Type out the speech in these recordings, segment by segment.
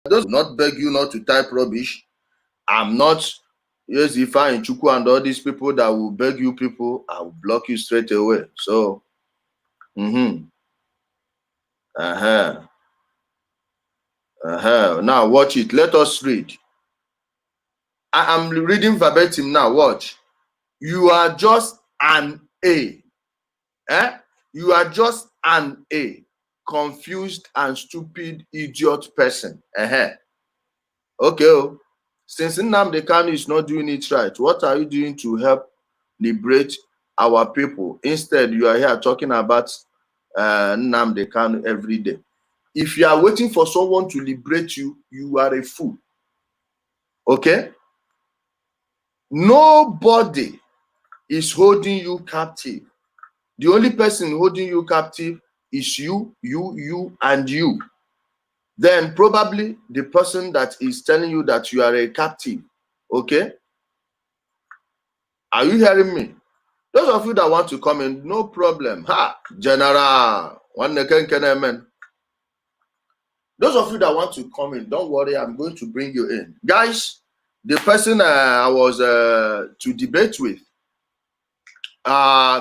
Those will not beg you not to type rubbish. I'm not, yes, if I in Chuku and all these people that will beg you people, I will block you straight away. So, now watch it. Let us read. I am reading verbatim now. Watch. You are just an A. You are just an A. Confused and stupid idiot person. Okay. Since Nnamdi Kanu is not doing it right, what are you doing to help liberate our people? Instead, you are here talking about Nnamdi Kanu every day. If you are waiting for someone to liberate you, you are a fool. Okay? Nobody is holding you captive. The only person holding you captive is you, and you. Then probably the person that is telling you that you are a captive. Okay? Are you hearing me? Those of you that want to come in, no problem. General. Those of you that want to come in, don't worry, I'm going to bring you in. Guys, the person I was to debate with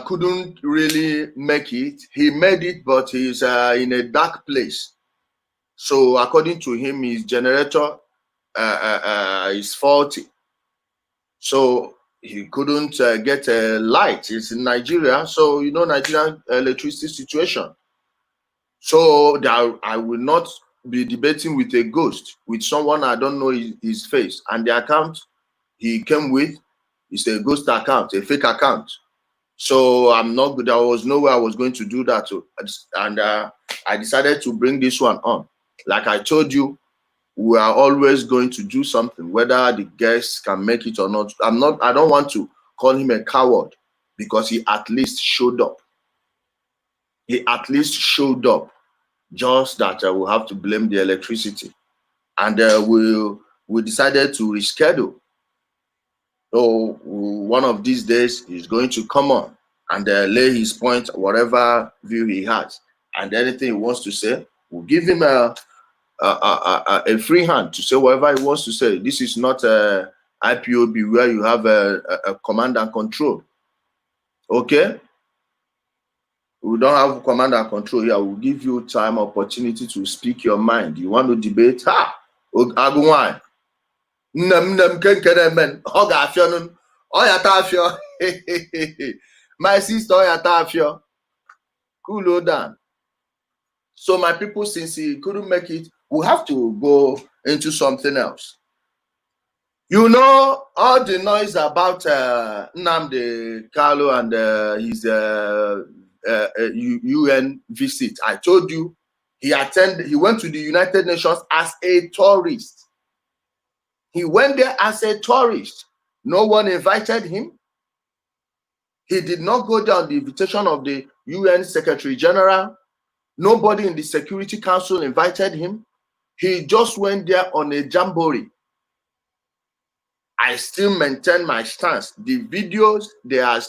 couldn't really make it. He made it, but he's in a dark place. So according to him, his generator is faulty. So he couldn't get a light. It's in Nigeria. So, you know, Nigerian electricity situation. So I will not be debating with a ghost, with someone I don't know his face. And the account he came with is a ghost account, a fake account. So I'm not good. There was no way I was going to do that. And I decided to bring this one on. Like I told you, we are always going to do something, whether the guests can make it or not. I don't want to call him a coward because he at least showed up. He at least showed up. Just that I will have to blame the electricity. And we decided to reschedule. So one of these days he's going to come on and lay his point, whatever view he has. And anything he wants to say, we'll give him a free hand to say whatever he wants to say. This is not a IPOB where you have a command and control. Okay? We don't have command and control here. We'll give you time, opportunity to speak your mind. You want to debate? My sister, cool down. So my people, since he couldn't make it, we have to go into something else. You know, all the noise about Nnamdi Kanu and his UN visit. I told you he went to the United Nations as a tourist. He went there as a tourist. No one invited him. He did not go there on the invitation of the UN Secretary General. Nobody in the Security Council invited him. He just went there on a jamboree. I still maintain my stance. The videos they are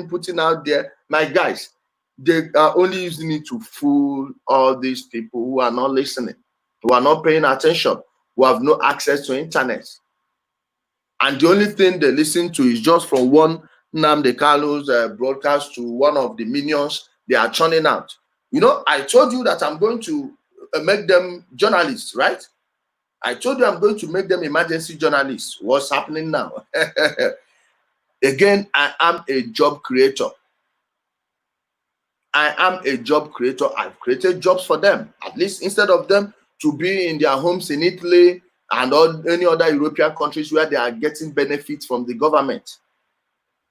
putting out there, my guys, they are only using it to fool all these people who are not listening, who are not paying attention, who have no access to internet. And the only thing they listen to is just from one Nnamdi Kanu's broadcast to one of the minions they are churning out. You know, I told you that I'm going to make them journalists, right? I told you I'm going to make them emergency journalists. What's happening now? Again, I am a job creator. I am a job creator. I've created jobs for them. At least instead of them to be in their homes in Italy and any other European countries where they are getting benefits from the government.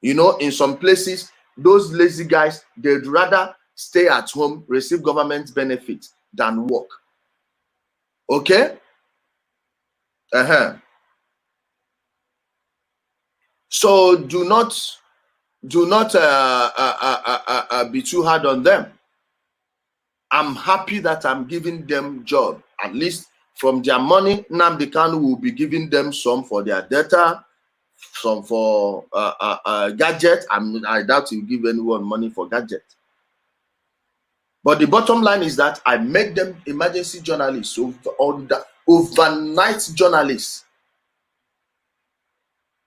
You know, in some places, those lazy guys, they'd rather stay at home, receive government benefits than work. Okay? So do not be too hard on them. I'm happy that I'm giving them job. At least from their money, Nnamdi Kanu will be giving them some for their data, some for gadget. I doubt he'll give anyone money for gadget. But the bottom line is that I make them emergency journalists. So overnight journalists.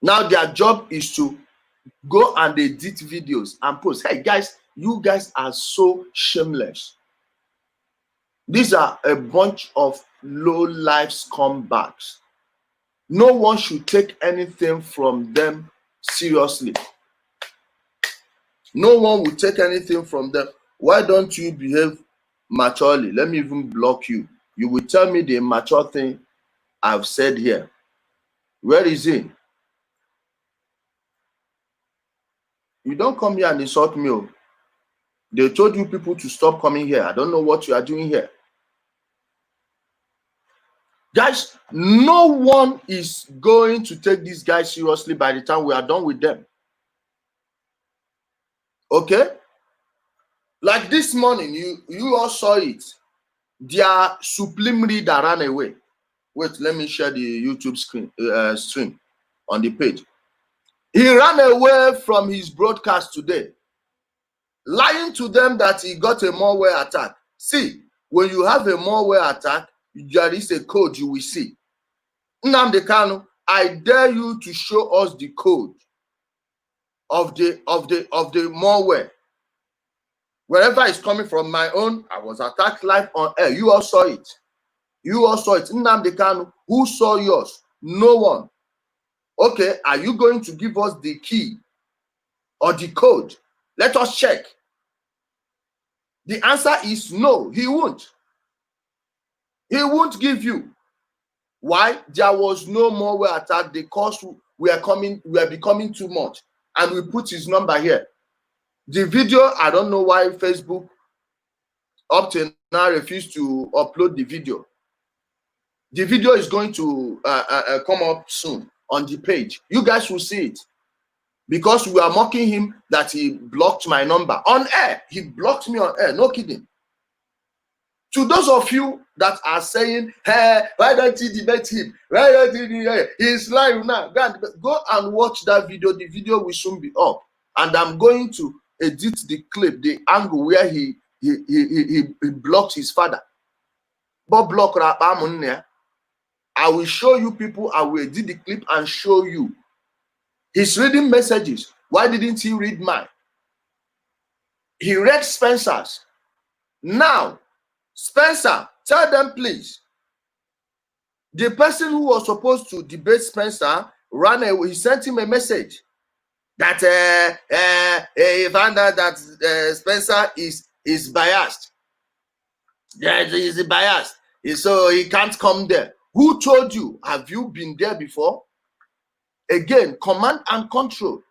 Now their job is to go and edit videos and post. Hey guys, you guys are so shameless. These are a bunch of low-life scumbags. No one should take anything from them seriously. No one will take anything from them. Why don't you behave maturely? Let me even block you. You will tell me the immature thing I've said here. Where is he? You don't come here and insult me. They told you people to stop coming here. I don't know what you are doing here. Guys, no one is going to take these guys seriously by the time we are done with them. Okay? Like this morning, you all saw it. Their supreme leader ran away. Wait, let me share the YouTube stream on the page. He ran away from his broadcast today, lying to them that he got a malware attack. See, when you have a malware attack, there is a code you will see. Nnamdi Kanu, I dare you to show us the code of the malware. Wherever it's coming from, my own, I was attacked live on air. You all saw it. You all saw it. Nnamdi Kanu, who saw yours? No one. Okay, are you going to give us the key or the code? Let us check. The answer is no, he won't. He won't give you. Why? There was no malware attack. The cost we are becoming too much. And we put his number here. The video, I don't know why Facebook up to now refused to upload the video. The video is going to come up soon on the page. You guys will see it. Because we are mocking him that he blocked my number on air. He blocked me on air, no kidding. To those of you that are saying, hey, why don't you debate him? Why don't you debate him? He's live now. Go and watch that video. The video will soon be up. And I'm going to edit the clip, the angle where he blocked his father. But block I will show you people. I will edit the clip and show you. He's reading messages. Why didn't he read mine? He read Spencer's. Now, Spencer, tell them please. The person who was supposed to debate Spencer ran away. He sent him a message that he found out that Spencer is biased. Yeah, he's biased. So he can't come there. Who told you? Have you been there before? Again, command and control.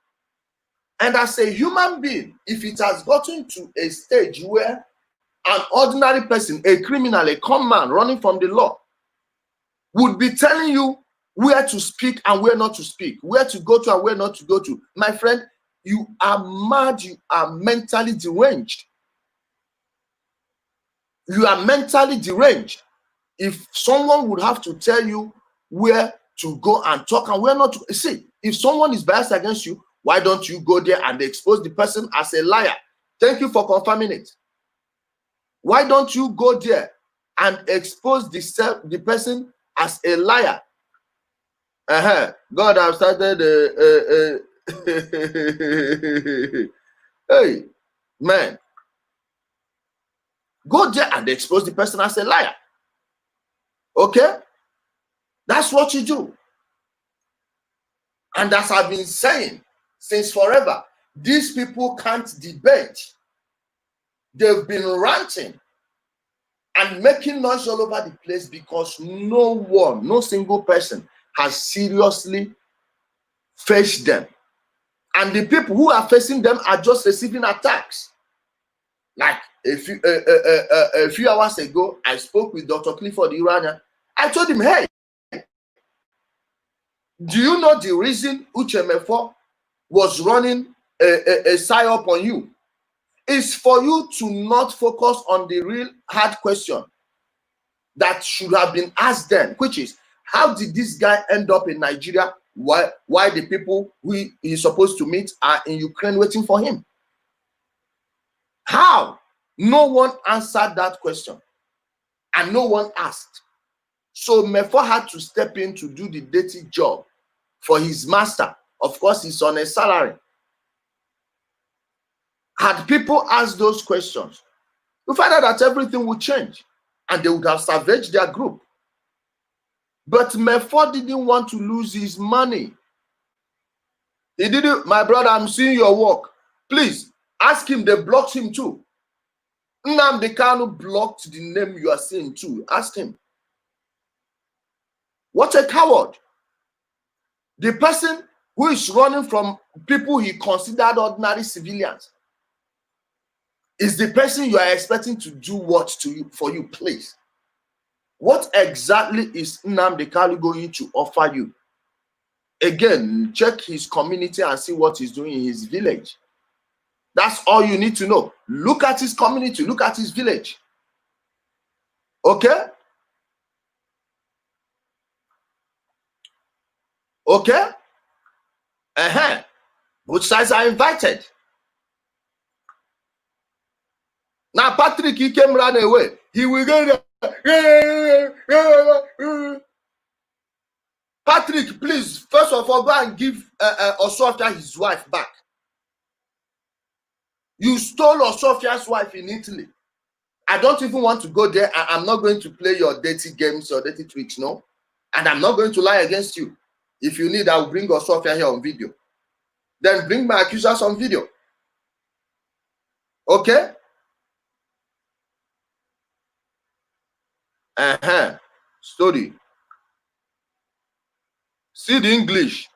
And as a human being, if it has gotten to a stage where an ordinary person, a criminal, a con man running from the law, would be telling you where to speak and where not to speak, where to go to and where not to go to, my friend, you are mad, you are mentally deranged. You are mentally deranged. If someone would have to tell you where to go and talk and where not to, see, if someone is biased against you, why don't you go there and expose the person as a liar? Thank you for confirming it. Why don't you go there and expose the person as a liar? God, I've started hey, man. Go there and expose the person as a liar. Okay? That's what you do. And as I've been saying since forever, these people can't debate. They've been ranting and making noise all over the place because no single person has seriously faced them. And the people who are facing them are just receiving attacks. Like a few hours ago, I spoke with Dr. Clifford Irania. I told him, hey, do you know the reason Uchemefo was running a psyop on you? It's for you to not focus on the real hard question that should have been asked then, which is, how did this guy end up in Nigeria? Why the people who he's supposed to meet are in Ukraine waiting for him? How? No one answered that question. And no one asked. So Mefo had to step in to do the dirty job for his master. Of course, he's on a salary. Had people asked those questions, you find out that everything would change and they would have savaged their group. But Mefo didn't want to lose his money. He didn't, my brother, I'm seeing your work. Please ask him, they blocked him too. Nnamdi Kanu blocked the name you are seeing too. Ask him. What a coward. The person who is running from people he considered ordinary civilians is the person you are expecting to do what to you for you, please. What exactly is Nnamdi Kanu going to offer you? Again, check his community and see what he's doing in his village. That's all you need to know. Look at his community, look at his village. Okay? Okay? Both sides are invited. Now Patrick, he came run away. He will go there. Patrick, please, first of all, go and give Osofia his wife back. You stole Osofia's wife in Italy. I don't even want to go there. I'm not going to play your dirty games or dirty tricks, no? And I'm not going to lie against you. If you need, I will bring Osofia here on video. Then bring my accusers on video. Okay? Story. See the English.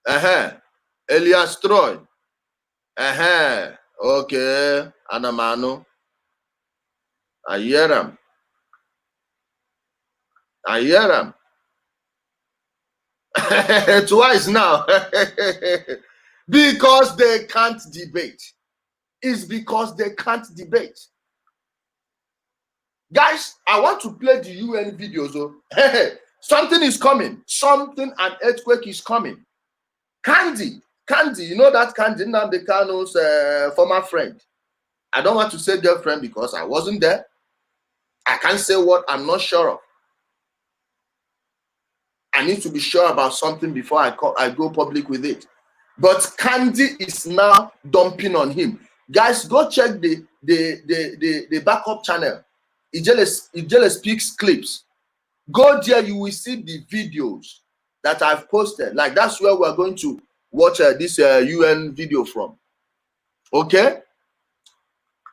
Elias Troy. Okay. Anamano. I hear him. I hear him. Twice now. Because they can't debate. It's because they can't debate. Guys, I want to play the UN videos. Something is coming. Something, an earthquake is coming. Candy, you know that Candy, Nnamdi Kanu's former friend. I don't want to say girlfriend because I wasn't there. I can't say what I'm not sure of. I need to be sure about something before I go public with it. But Candy is now dumping on him. Guys, go check the backup channel. Ijele Speaks Clips. Go there, you will see the videos that I've posted. Like, that's where we're going to watch this UN video from. Okay?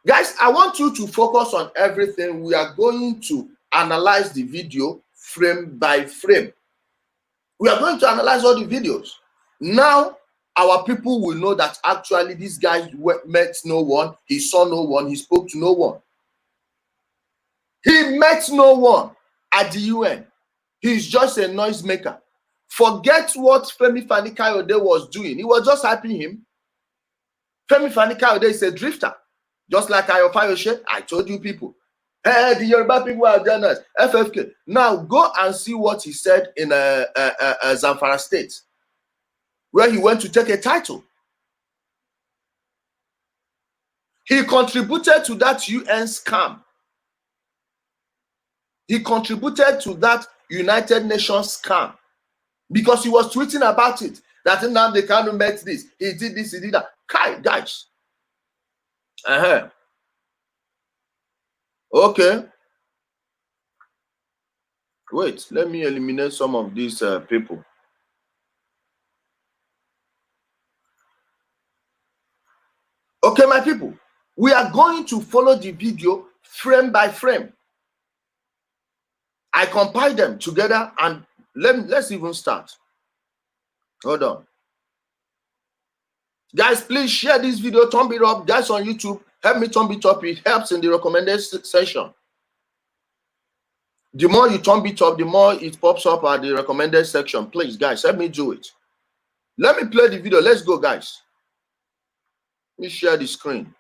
Guys, I want you to focus on everything. We are going to analyze the video frame by frame. We are going to analyze all the videos. Now, our people will know that actually this guy met no one, he saw no one, he spoke to no one. He met no one at the UN. He's just a noisemaker. Forget what Femi Fani-Kayode was doing. He was just hyping him. Femi Fani-Kayode is a drifter. Just like Ayo Fayose, I told you people. Hey, the Yoruba people are journalists. FFK. Now go and see what he said in Zamfara State, where he went to take a title. He contributed to that UN scam. He contributed to that United Nations scam because he was tweeting about it. That Nnamdi Kanu met this, he did this, he did that. Guys. Okay. Wait, let me eliminate some of these people. Okay, my people, we are going to follow the video frame by frame. I compiled them together and let's even start. Hold on. Guys, please share this video, thumb it up. Guys on YouTube, help me thumb it up. It helps in the recommended section. The more you thumb it up, the more it pops up at the recommended section. Please, guys, help me do it. Let me play the video. Let's go, guys. Let me share the screen.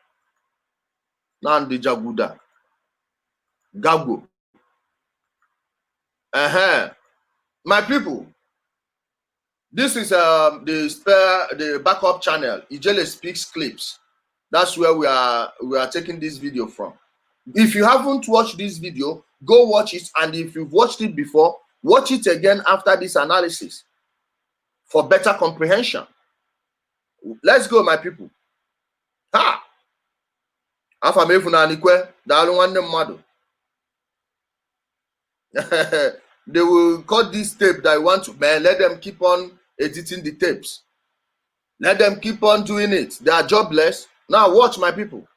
Nnamdi Jaguda. Gago. My people, this is the backup channel. Ijele Speaks Clips. That's where we are taking this video from. If you haven't watched this video, Go watch it, and if you've watched it before, watch it again after this analysis for better comprehension. Let's go, my people. Ha! They will cut this tape that I want to, man. Let them keep on editing the tapes. Let them keep on doing it. They are jobless. Now watch, my people.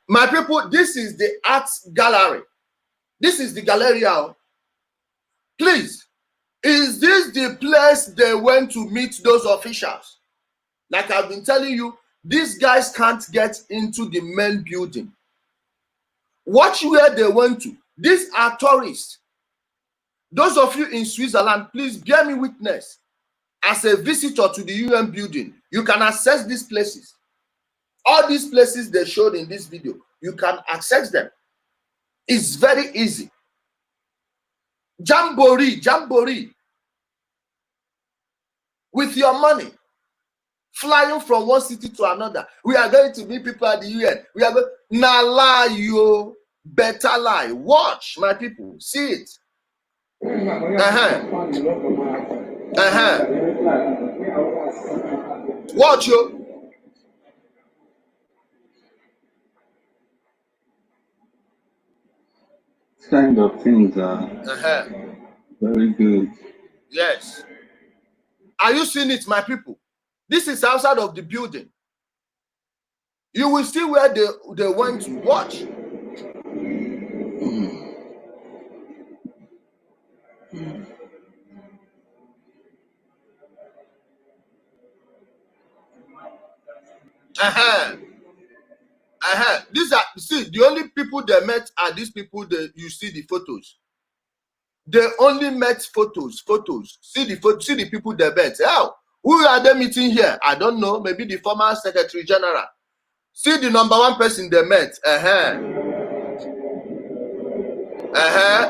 My people, this is the art gallery. This is the Galleria. Please, is this the place they went to meet those officials? Like I've been telling you, these guys can't get into the main building. Watch where they went to. These are tourists. Those of you in Switzerland, please bear me witness. As a visitor to the UN building, you can access these places. All these places they showed in this video, you can access them. It's very easy. Jamboree. With your money. Flying from one city to another. We are going to meet people at the UN. We are going. Nah, lie, yo. Better lie. Watch, my people. See it. Watch, yo. This kind of things are very good. Yes. Are you seeing it, my people? This is outside of the building. You will see where they went to watch. These are, see, the only people they met are these people that you see the photos. They only met photos. See the photo, see the people they met. How? Who are they meeting here? I don't know. Maybe the former Secretary General. See the number one person they met.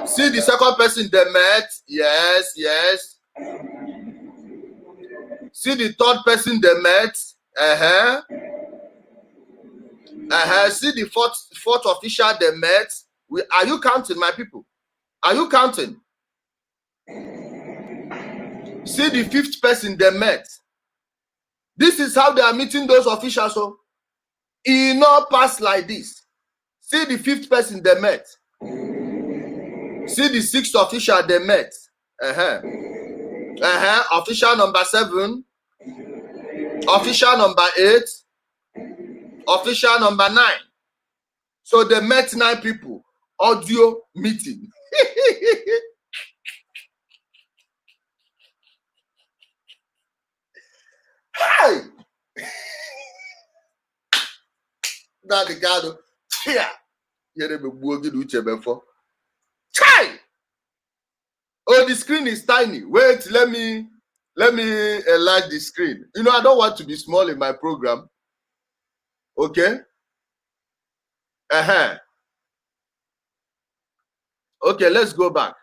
See the second person they met. Yes. See the third person they met. See the fourth official they met. Are you counting, my people? Are you counting? See the fifth person they met. This is how they are meeting those officials. So it not pass like this. See the fifth person they met. See the sixth official they met. Official number 7. Official number 8. Official number 9. So they met 9 people. Audio meeting. Hi. Nnamdi Kanu. Yeah. Oh, the screen is tiny. Wait, let me enlarge the screen. You know, I don't want to be small in my program. Okay. Okay, let's go back.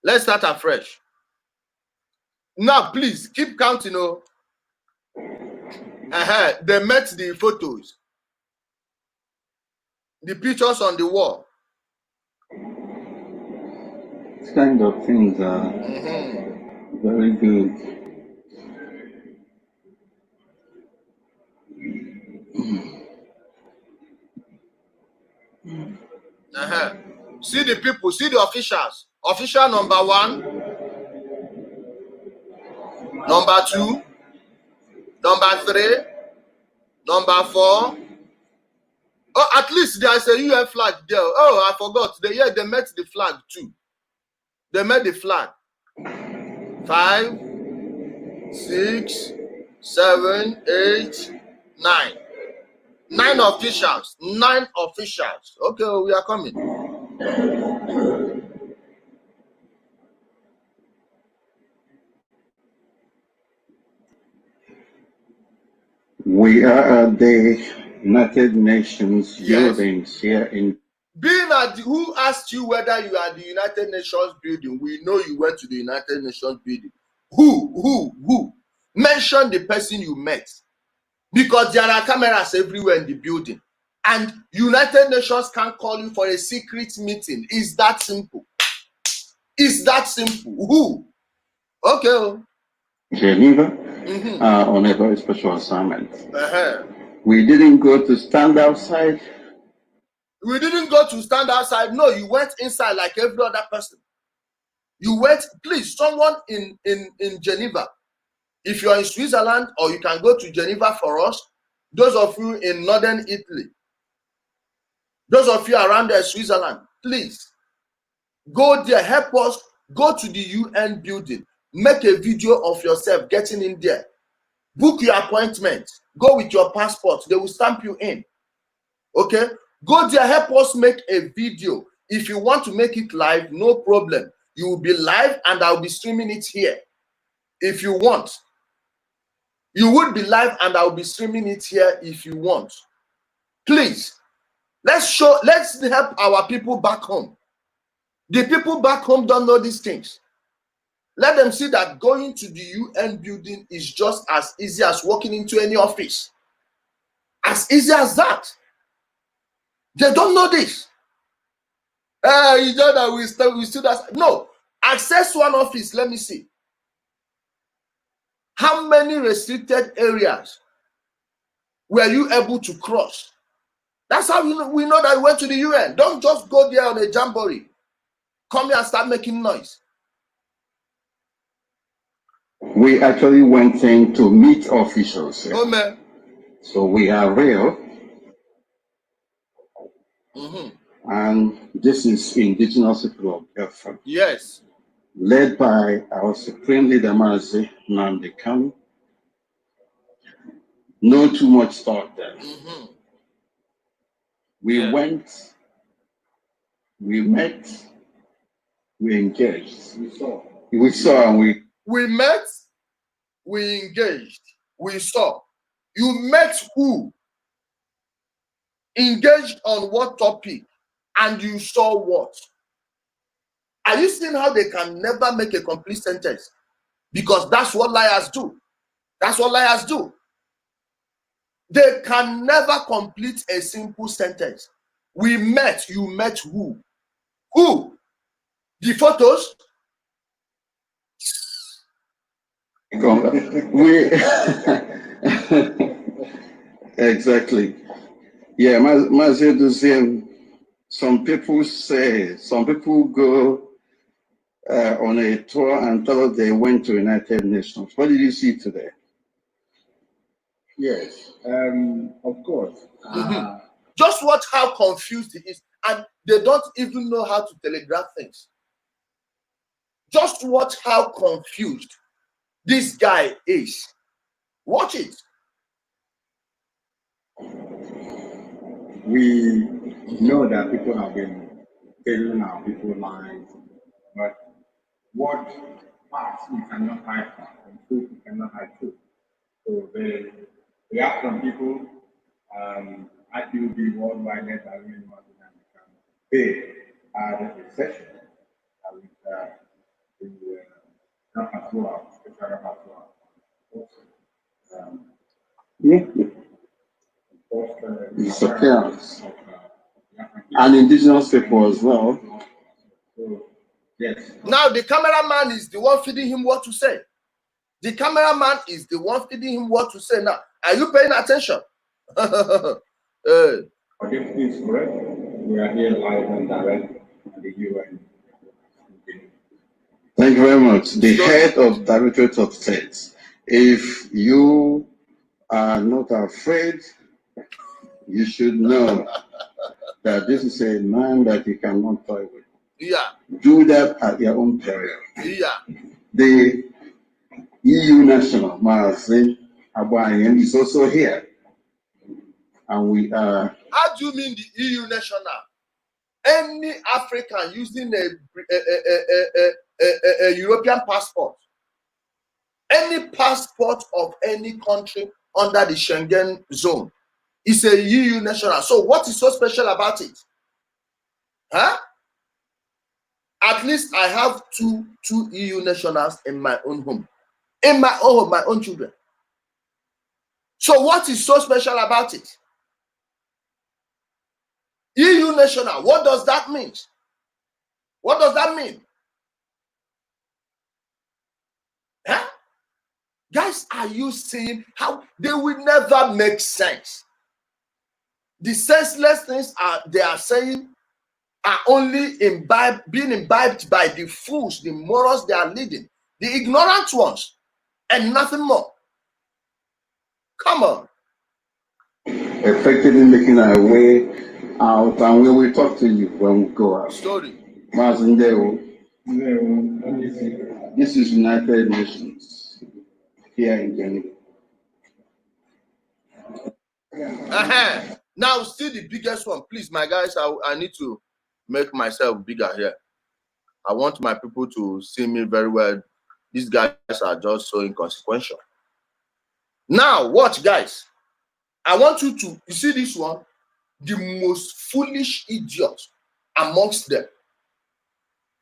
Let's start afresh. Now, please keep counting. Oh. They met the photos, the pictures on the wall. This kind of things are very good. See the people, see the officials. Official number 1, number 2, number 3, number 4. Oh, at least there's a UN flag there. Oh, I forgot. They met the flag too. They met the flag. 5, 6, 7, 8, 9. 9 officials. 9 officials. Okay, we are coming. We are at the United Nations buildings here in. Being at who asked you whether you are at the United Nations building? We know you went to the United Nations building. Who? Mention the person you met. Because there are cameras everywhere in the building. And United Nations can call you for a secret meeting. It's that simple. It's that simple. Who? Okay. Geneva, on a very special assignment. We didn't go to stand outside. We didn't go to stand outside. No, you went inside like every other person. You went, please, someone in Geneva. If you're in Switzerland, or you can go to Geneva for us, those of you in northern Italy, those of you around there, Switzerland, please, go there, help us, go to the UN building, make a video of yourself getting in there, book your appointment, go with your passport, they will stamp you in, okay? Go there, help us make a video. If you want to make it live, no problem. You will be live and I'll be streaming it here. If you want, you would be live and I'll be streaming it here if you want. Please, let's help our people back home. The people back home don't know these things. Let them see that going to the UN building is just as easy as walking into any office. As easy as that. They don't know this. You know that we still no. Access one office, let me see. How many restricted areas were you able to cross? That's how we know that we went to the UN. Don't just go there on a jamboree. Come here and start making noise. We actually went in to meet officials. Oh, man. So we are real. And this is indigenous people of Biafra. Yes. Led by our supreme leader, Nnamdi Kanu. No too much thought there. We went, we met, we engaged. We saw and we met, we engaged, we saw. You met who? Engaged on what topic? And you saw what? Are you seeing how they can never make a complete sentence? Because that's what liars do. That's what liars do. They can never complete a simple sentence. We met, you met who? Who? The photos? Exactly. Yeah, the same. Some people go on a tour and tell us they went to United Nations. What did you see today? Yes, of course. Just watch how confused he is, and they don't even know how to telegraph things. Just watch how confused this guy is. Watch it. We know that people have been telling our people lies, but what facts we cannot hide from, and truth we cannot hide truth. So they have some people, IQB worldwide led by women they had a session with the special disappearance. And indigenous people as well. So, yes. Now the cameraman is the one feeding him what to say. The cameraman is the one feeding him what to say. Now, are you paying attention? But if it's correct, we are here live and direct at the UN. Thank you very much. The head of Directorate of State. If you are not afraid, you should know that this is a man that you cannot toy with. Yeah. Do that at your own peril. Yeah. The EU national, Maazin Abayan, is also here. And we are. How do you mean the EU national? Any African using a European passport, any passport of any country under the Schengen zone is a EU national. So what is so special about it? Huh? At least I have two EU nationals in my own home. In my own home, my own children. So what is so special about it? EU national, what does that mean? What does that mean? Huh? Guys, are you seeing how they will never make sense? The senseless things they are saying are only being imbibed by the fools, the morals they are leading, the ignorant ones, and nothing more. Come on. Effectively making our way out, and we will talk to you when we go out. Story. This is United Nations here in Geneva. Now, still the biggest one. Please, my guys, I need to make myself bigger here. I want my people to see me very well. These guys are just so inconsequential. Now, watch, guys. I want you to, you see this one? The most foolish idiot amongst them.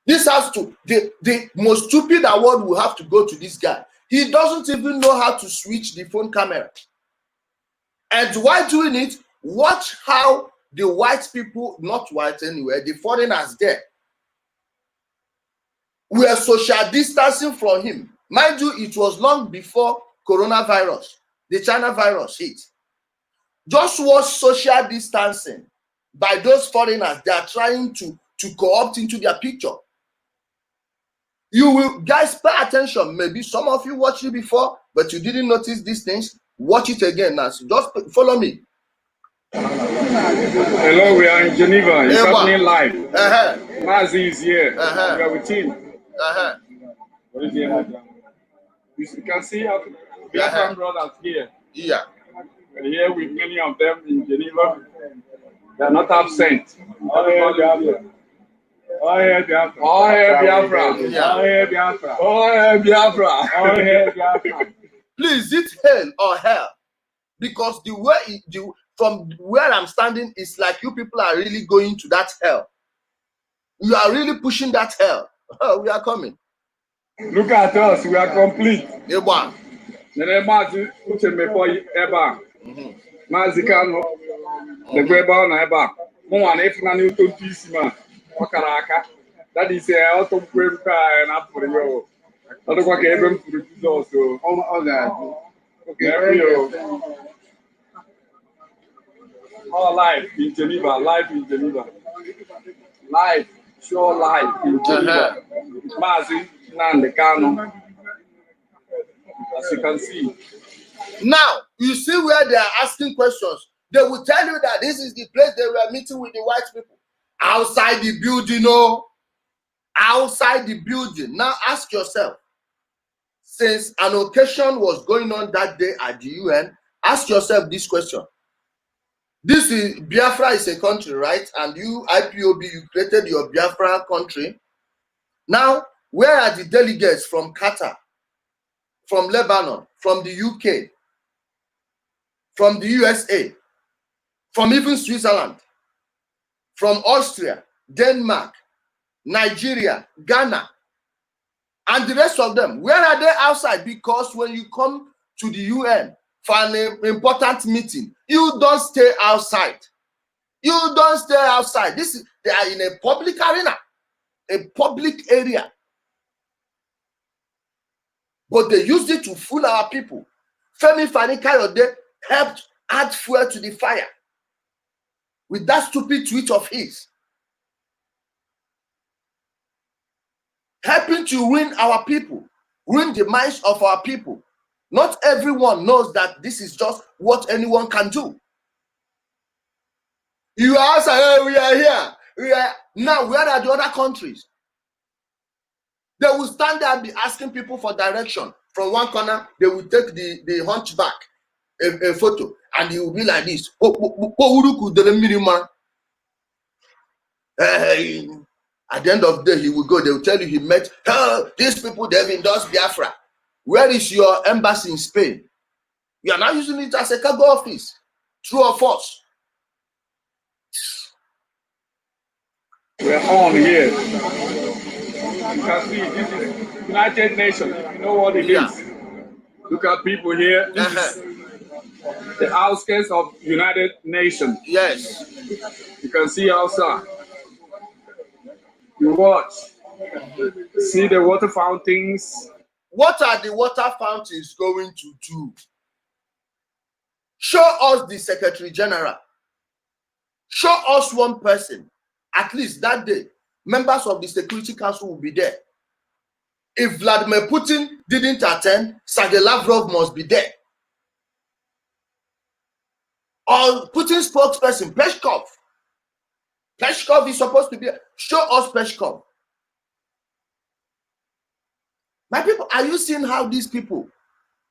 This has to, the most stupid award will have to go to this guy. He doesn't even know how to switch the phone camera. And while doing it, watch how the white people, not white anyway, the foreigners there, were social distancing from him. Mind you, it was long before coronavirus, the China virus hit. Just was social distancing by those foreigners they are trying to co-opt into their picture. You will, guys, pay attention. Maybe some of you watched it before, but you didn't notice these things. Watch it again now. So just follow me. Hello, we are in Geneva. It's happening live. Mazi is here. We are with him. What is here? You can see our Biafra brothers here. Yeah. We're here with many of them in Geneva. They are not absent. Oh, yeah, Biafra. Oh, yeah, Biafra. Oh, yeah, Biafra. Oh, yeah, Biafra. Oh, yeah, Biafra. Oh, yeah, Biafra. Please, it's hell or hell. Because the way from where I'm standing, it's like you people are really going to that hell. You are really pushing that hell. Oh, we are coming. Look at us, we are complete. Eba. Nnamdi Kanu, the Greba na Eba. One if na new to this man. That is auto grave car and up for you. I don't want even to do also. All that. Okay. All live in Geneva, live in Geneva. Live, sure live in Geneva. Mazi Nnamdi Kanu. As you can see. Now, you see where they are asking questions. They will tell you that this is the place they were meeting with the white people. Outside the building, no. Outside the building. Now ask yourself, since an occasion was going on that day at the UN, ask yourself this question. This is, Biafra is a country, right? And you, IPOB, you created your Biafra country. Now, where are the delegates from Qatar, from Lebanon, from the UK, from the USA, from even Switzerland, from Austria, Denmark, Nigeria, Ghana, and the rest of them? Where are they outside? Because when you come to the UN for an important meeting, you don't stay outside. You don't stay outside. They are in a public arena, a public area. But they used it to fool our people. Femi Fani-Kayode helped add fuel to the fire with that stupid tweet of his, helping to ruin our people, ruin the minds of our people. Not everyone knows that this is just what anyone can do. You ask, hey, we are here. Now, where are the other countries? They will stand there and be asking people for direction. From one corner, they will take the hunchback, a photo, and he will be like this. At the end of the day, he will go. They will tell you he met these people. They've endorsed Biafra. Where is your embassy in Spain? You are now using it as a cargo office. True or false? We're on here. You can see this is United Nations. You know what it is. Look at people here. This is The outskirts of United Nations. Yes. You can see outside. You watch. See the water fountains. What are the water fountains going to do? Show us the Secretary General. Show us one person. At least that day, members of the Security Council will be there. If Vladimir Putin didn't attend, Sergei Lavrov must be there. Or Putin's spokesperson, Peskov. Peskov is supposed to be there. Show us Peskov. My people, are you seeing how these people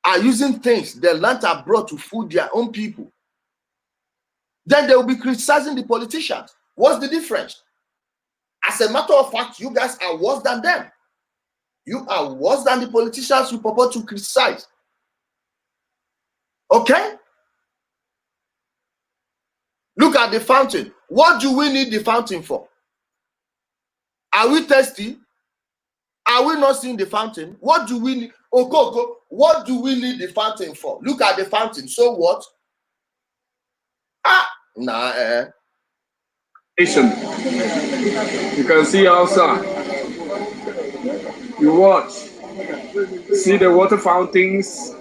are using things they learned abroad to fool their own people? Then they will be criticizing the politicians. What's the difference? As a matter of fact, you guys are worse than them. You are worse than the politicians you purport to criticize. Okay? Look at the fountain. What do we need the fountain for? Are we thirsty? Are we not seeing the fountain? What do we need? Okoko, what do we need the fountain for? Look at the fountain. So what? Nah. You can see outside. You watch. See the water fountains.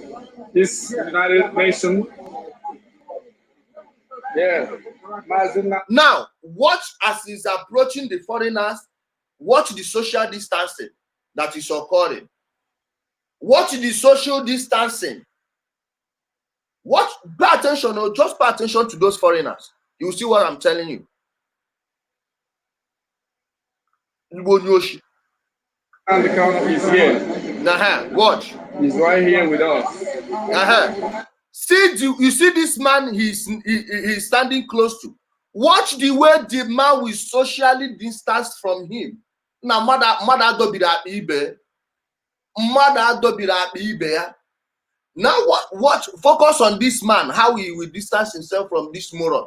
This United Nations. Yeah. Now, watch as he's approaching the foreigners. Watch the social distancing that is occurring. Watch the social distancing. Watch, pay attention, or just pay attention to those foreigners. You will see what I'm telling you. Nnamdi Kanu is here. Watch. He's right here with us. See, you see this man he's standing close to. Watch the way the man will socially distance from him. Now, mother do be that ibe. Mother do be that ibe. Now, watch, focus on this man, how he will distance himself from this moron.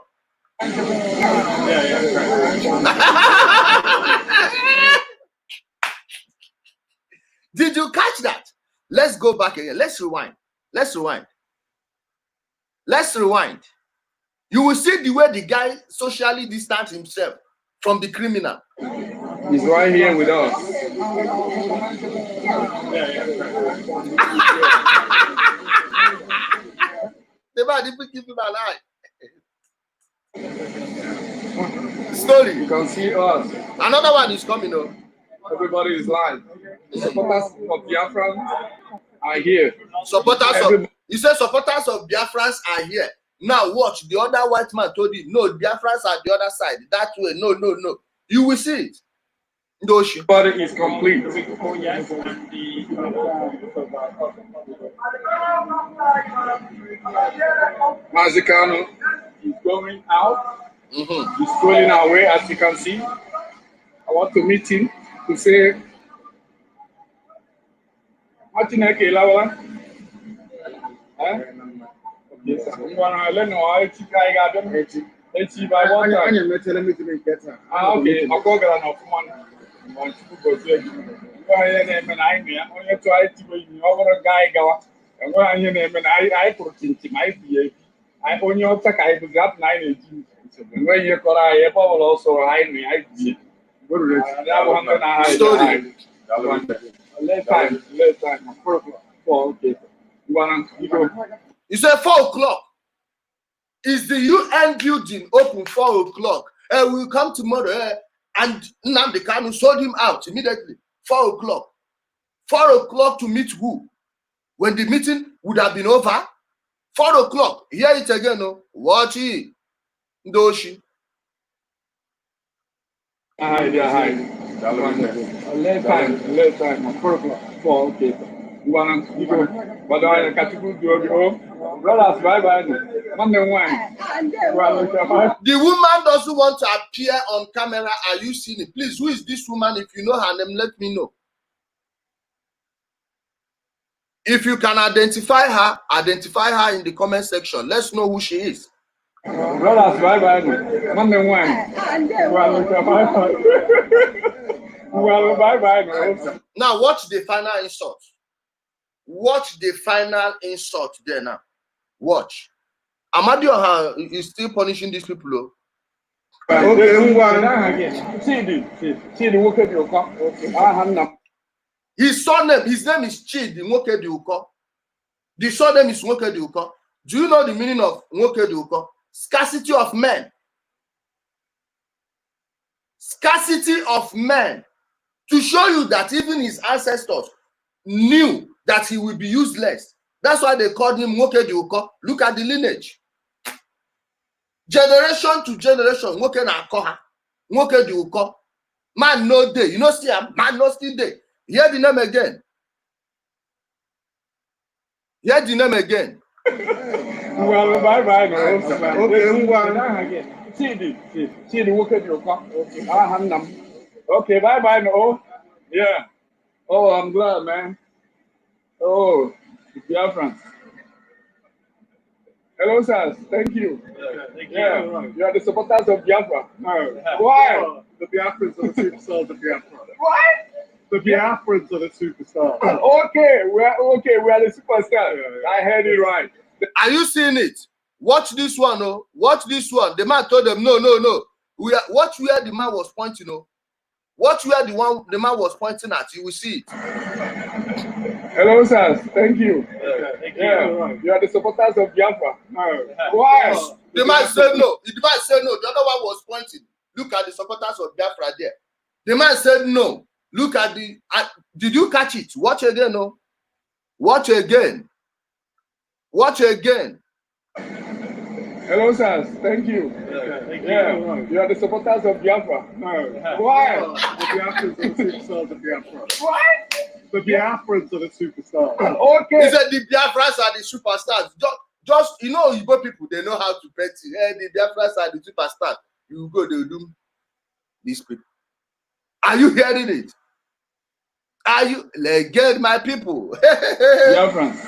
Did you catch that? Let's go back again. Let's rewind. You will see the way the guy socially distanced himself from the criminal. He's right here with us. The man didn't keep him alive. Story. You can see us. Another one is coming up. Everybody is live. The supporters of Biafra are here. You said supporters of Biafrans are here. Now watch, the other white man told you, no, Biafrans are the other side. That way, no. You will see it. Everybody is complete. Nnamdi Kanu is going out. He's strolling away, as you can see. I want to meet him to say, You said 4 o'clock. Is the UN building open 4 o'clock? We'll come tomorrow. And Nnamdi Kanu sold him out immediately. 4 o'clock. 4 o'clock to meet who? When the meeting would have been over. 4 o'clock. Hear it again. No? Watch it. Ndoshi. Late time. 4 o'clock. 4, okay. Brothers, bye-bye. The woman doesn't want to appear on camera. Are you seeing it? Please, who is this woman? If you know her name, let me know. If you can identify her in the comment section. Let's know who she is. Brothers, bye-bye. Now, watch the final insult. Watch the final insult there now. Watch. Amadioha is still punishing these people. Though. His surname, his name is Chidi Nwoke Diuko. The surname is Nwoke Diuko. Do you know the meaning of Nwoke Diuko? Scarcity of men. Scarcity of men. To show you that even his ancestors knew that he will be useless. That's why they called him Nwoke Diuko. Look at the lineage. Generation to generation, Nwoke na Akoha. Nwoke Diuko. Man no day. You know, see, man no still day. Hear the name again. Hear the name again. Well, bye. Okay, bye. No. Yeah. Oh, I'm glad, man. Oh, Biafra. Hello, sir. Thank you. Thank you. Yeah, you are the supporters of Biafra. No. Why? The Biafrans are the superstars of Biafra. What? The Biafrans are the superstars. Okay, we are the superstars. Yeah. I heard it right. Are you seeing it? Watch this one, oh. Watch this one. The man told them, no. Watch where the man was pointing, oh. Watch where the man was pointing at. You will see it. Hello, sir. Thank you. Thank you. Yeah, you are the supporters of Biafra. No. Why? The man said no. The man said no. The other one was pointing. Look at the supporters of Biafra there. The man said no. Look at the. Did you catch it? Watch again, no. Watch again. Watch again. Hello, sir. Thank you. Thank you. Yeah, you are the supporters of Biafra. No. Why? The Biafrans are the superstars of Biafra. What? The Biafrans are the superstars. Okay. He said the Biafrans are the superstars. Just you know, Igbo people, they know how to bet. The Biafrans are the superstars. You go, they will do these people. Are you hearing it? Are you get my people? Biafrans.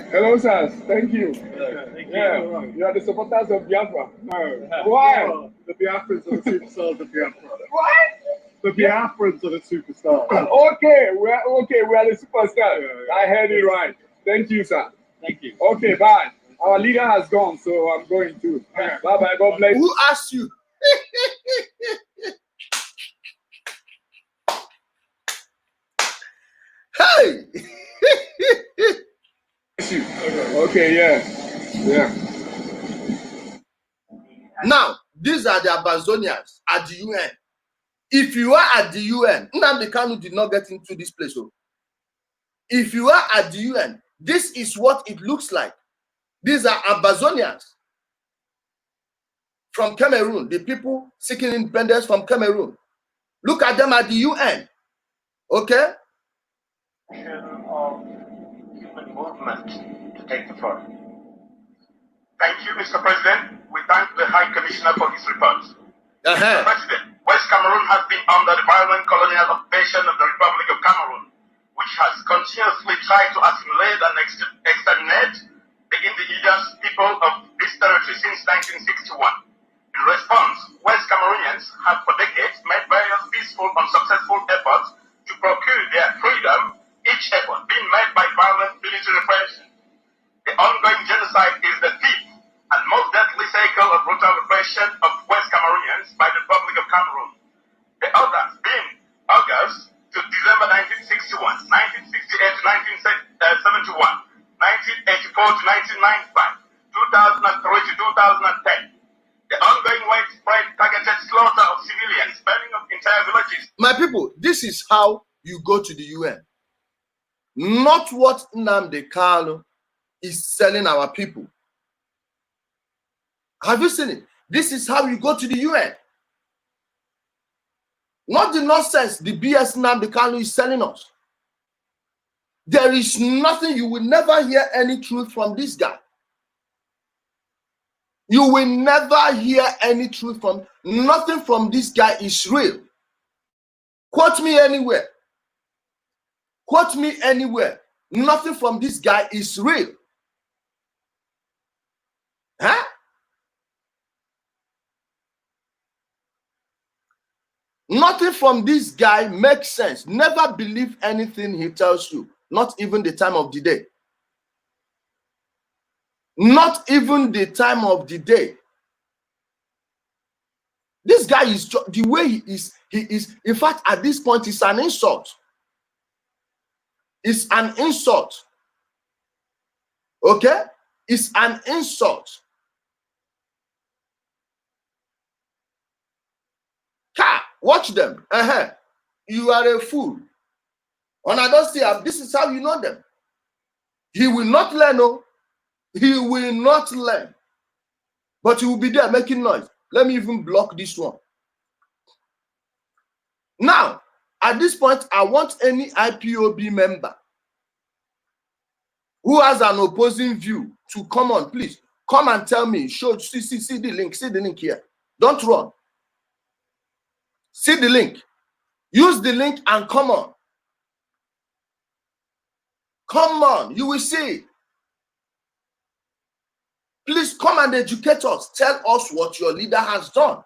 Hello, sir. Thank you. Thank you. Yeah, you are the supporters of Biafra. No. Why? The Biafrans are the superstars of Biafra. What? The Biafrans are the superstars. Okay, we are the superstars. I heard it right. Thank you, sir. Thank you. Okay, bye. Our leader has gone, so I'm going to. Bye. God bless. Who asked you? Hey. Okay, yeah. Now, these are the Amazonians at the UN. If you are at the UN, Nnamdi Kanu did not get into this place. So, if you are at the UN, this is what it looks like. These are Amazonians from Cameroon, the people seeking independence from Cameroon. Look at them at the UN. Okay? Of human movement to take the floor. Thank you, Mr. President. We thank the High Commissioner for his report. Mr. President, West Cameroon has been under the violent colonial occupation of the Republic of Cameroon, which has continuously tried to assimilate and exterminate the indigenous people of this territory since 1961. In response, West Cameroonians have for decades made various peaceful and successful efforts to procure their freedom, each effort being made by violent military repression. The ongoing genocide is the fifth and most deadly cycle of brutal repression of West Cameroonians by the Republic of Cameroon. The others being August to December 1961, 1968 to 1971, 1984 to 1995, 2003 to 2010. The ongoing widespread targeted slaughter of civilians, burning of entire villages. My people, this is how you go to the UN. Not what Nnamdi Kanu is selling our people. Have you seen it? This is how you go to the UN. Not the nonsense the BS Nnamdi Kanu is selling us. There is nothing, you will never hear any truth from this guy. You will never hear any truth from, nothing from this guy is real. Quote me anywhere. Quote me anywhere. Nothing from this guy is real. Huh? Nothing from this guy makes sense. Never believe anything he tells you, not even the time of the day. Not even the time of the day. This guy is, the way he is, in fact, at this point, it's an insult. It's an insult. Okay? It's an insult. Watch them. You are a fool. And I don't see how this is how you know them. He will not learn. No, he will not learn. But he will be there making noise. Let me even block this one. Now, at this point, I want any IPOB member who has an opposing view to come on, please. Come and tell me. See the link. See the link here. Don't run. See the link. Use the link and come on. Come on. You will see. Please come and educate us. Tell us what your leader has done.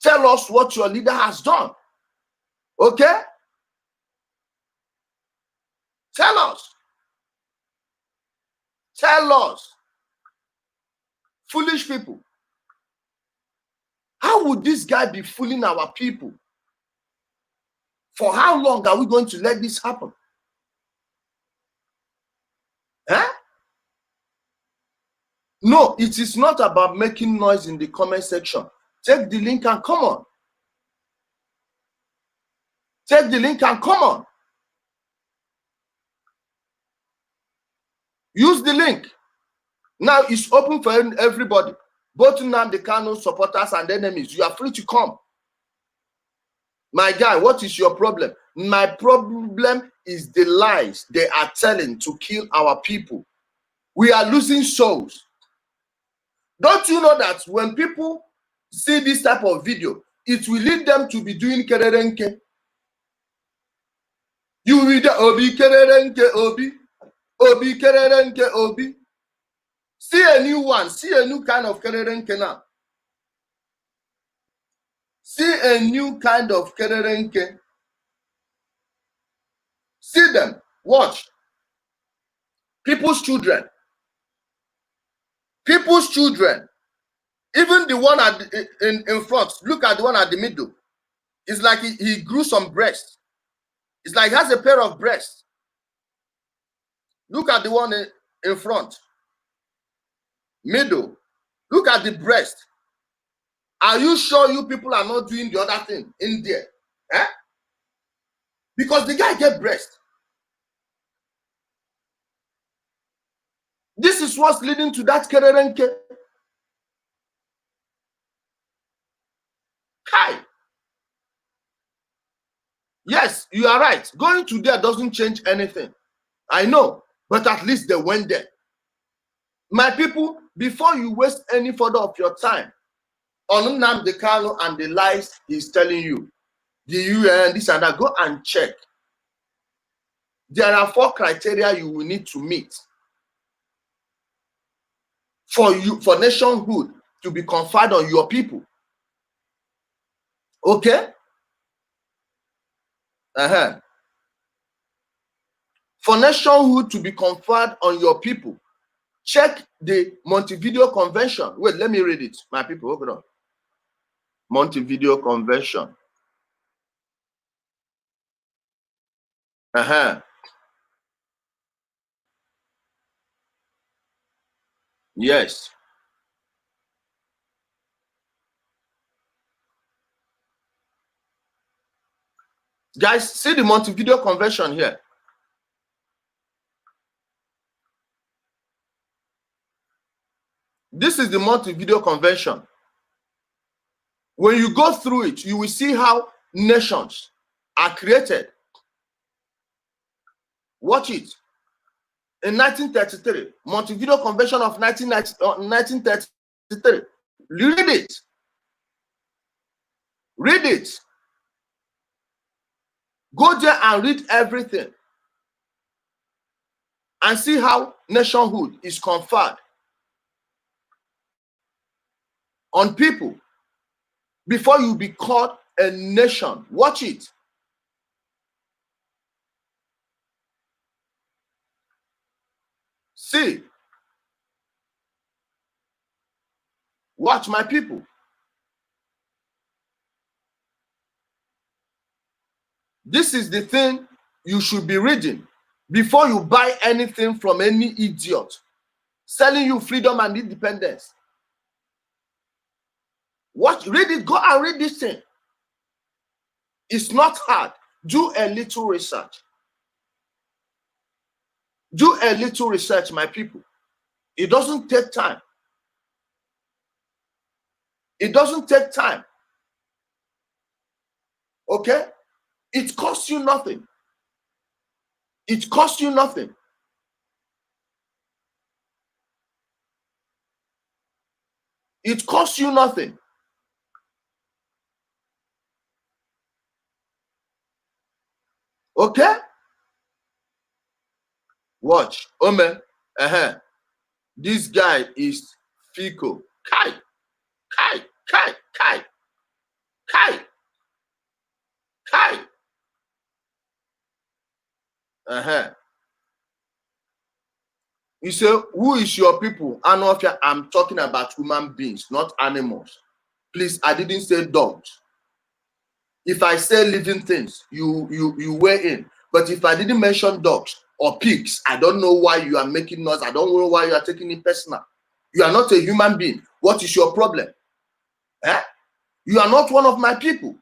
Tell us what your leader has done. Okay? Tell us. Tell us. Foolish people. How would this guy be fooling our people? For how long are we going to let this happen? No, it is not about making noise in the comment section. Take the link and come on. Take the link and come on. Use the link. Now it's open for everybody. Both Nnamdi Kanu supporters and enemies. You are free to come. My guy, what is your problem? My problem is the lies they are telling to kill our people. We are losing souls. Don't you know that when people see this type of video, it will lead them to be doing kererenke? You will do obi kererenke obi, obi kererenke obi. See a new one. See a new kind of kererenke now. See a new kind of kererenke. See them. Watch. People's children. People's children. Even the one in front. Look at the one at the middle. It's like he grew some breast. It's like he has a pair of breasts. Look at the one in front. Middle. Look at the breast. Are you sure you people are not doing the other thing in there? Because the guy get breast. This is what's leading to that kererenke. Hi. Yes, you are right. Going to there doesn't change anything. I know, but at least they went there. My people, before you waste any further of your time on Nnamdi Kanu and the lies he's telling you, the UN, this and that, go and check. There are 4 criteria you will need to meet for nationhood to be conferred on your people. Okay? For nationhood to be conferred on your people, check the Montevideo Convention. Wait, let me read it. My people, hold on. Montevideo Convention. Yes. Guys, see the Montevideo Convention here. This is the Montevideo Convention. When you go through it, you will see how nations are created. Watch it. In 1933, Montevideo Convention of 1933. Read it. Read it. Go there and read everything. And see how nationhood is conferred on people before you be called a nation. Watch it. See, watch my people. This is the thing you should be reading before you buy anything from any idiot selling you freedom and independence. Watch, read it, go and read this thing. It's not hard. Do a little research. Do a little research, my people. It doesn't take time. It doesn't take time. Okay? It costs you nothing. It costs you nothing. It costs you nothing. Okay? Watch. Omen. This guy is Fico. Kai. Kai. Kai. Kai. Kai. Kai. You say, who is your people? I'm talking about human beings, not animals. Please, I didn't say dogs. If I say living things, you weigh in. But if I didn't mention dogs or pigs, I don't know why you are making noise. I don't know why you are taking it personal. You are not a human being. What is your problem? You are not one of my people.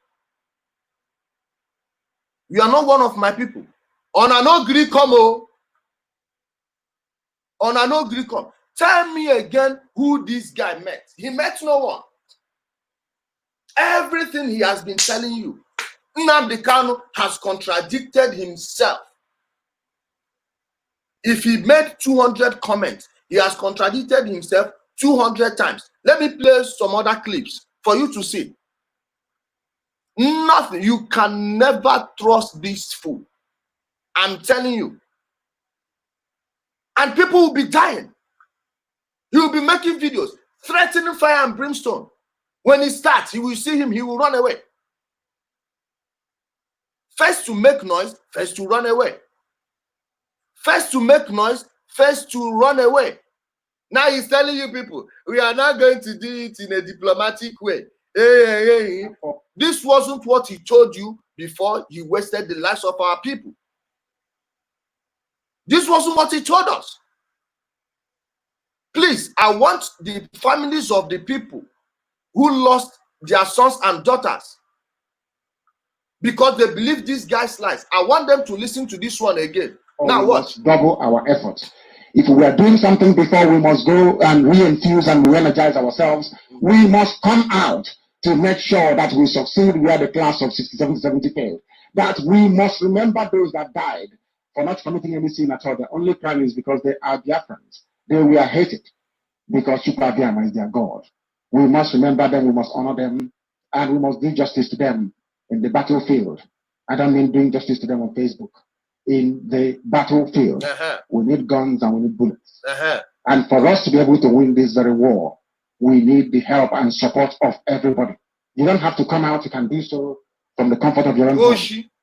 You are not one of my people. On an ogri come. On an ogri come. Tell me again who this guy met. He met no one. Everything he has been telling you, Nnamdi Kanu has contradicted himself. If he made 200 comments, he has contradicted himself 200 times. Let me play some other clips for you to see. Nothing. You can never trust this fool. I'm telling you. And people will be dying. He will be making videos, threatening fire and brimstone. When he starts, you will see him, he will run away. First to make noise, first to run away. First to make noise, first to run away. Now he's telling you people, we are not going to do it in a diplomatic way. Hey. This wasn't what he told you before he wasted the lives of our people. This wasn't what he told us. Please, I want the families of the people who lost their sons and daughters because they believe this guy's lies. I want them to listen to this one again. Now we what? Must double our efforts. If we are doing something before, we must go and re-infuse and re-energize ourselves. We must come out to make sure that we succeed. We are the class of 67 to 70 failed. That we must remember those that died for not committing any sin at all. The only crime is because they are Biafrans. They were hated because Chukwuabiama is their God. We must remember them, we must honor them, and we must do justice to them in the battlefield. I don't mean doing justice to them on Facebook. In the battlefield, we need guns and we need bullets. And for us to be able to win this very war, we need the help and support of everybody. You don't have to come out, you can do so from the comfort of your own home.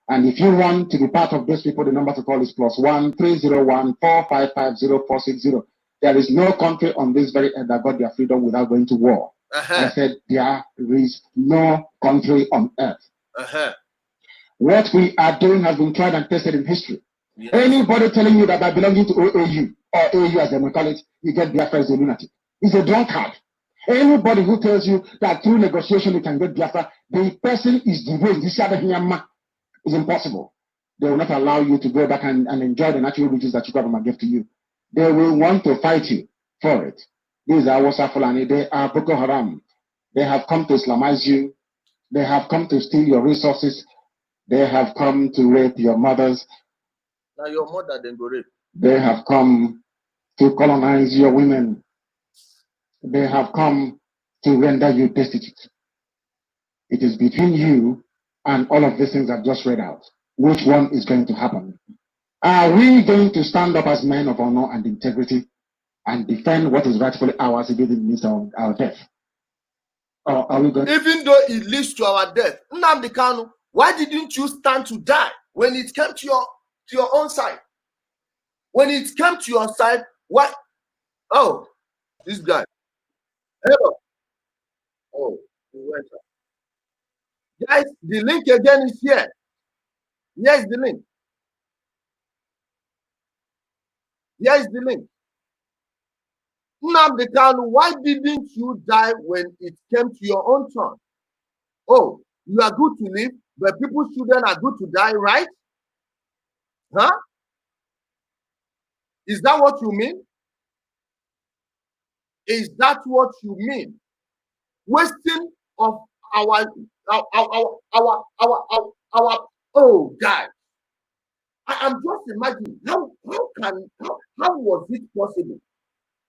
And if you want to be part of those people, the number to call is +1 301 455 0460. There is no country on this very earth that got their freedom without going to war. I said there is no country on earth. What we are doing has been tried and tested in history. Yes. Anybody telling you that by belonging to OAU, or AU as they may call it, you get Biafra is a lunatic. He's a drunkard. Anybody who tells you that through negotiation you can get Biafra, the person is deranged. This is impossible. They will not allow you to go back and enjoy the natural riches that Chukwuabiama gave to you. They will want to fight you for it. These are Wasa Fulani. They are Boko Haram. They have come to Islamize you. They have come to steal your resources. They have come to rape your mothers. Now your mother then go rape. They have come to colonize your women. They have come to render you destitute. It is between you and all of these things I've just read out. Which one is going to happen? Are we going to stand up as men of honor and integrity and defend what is rightfully ours if it leads to our death? Or are we going even though it leads to our death? Nnamdi Kanu, why didn't you stand to die when it came to your own side? When it came to your side, What? Oh, this guy. Hello. Oh, he went up. Guys, the link again is here. Here's the link. Here's the link. Nnamdi Kanu, why didn't you die when it came to your own turn? Oh, you are good to live, but people's children are good to die, right? Huh? Is that what you mean? Is that what you mean? Wasting of our oh God. I am just imagining how was it possible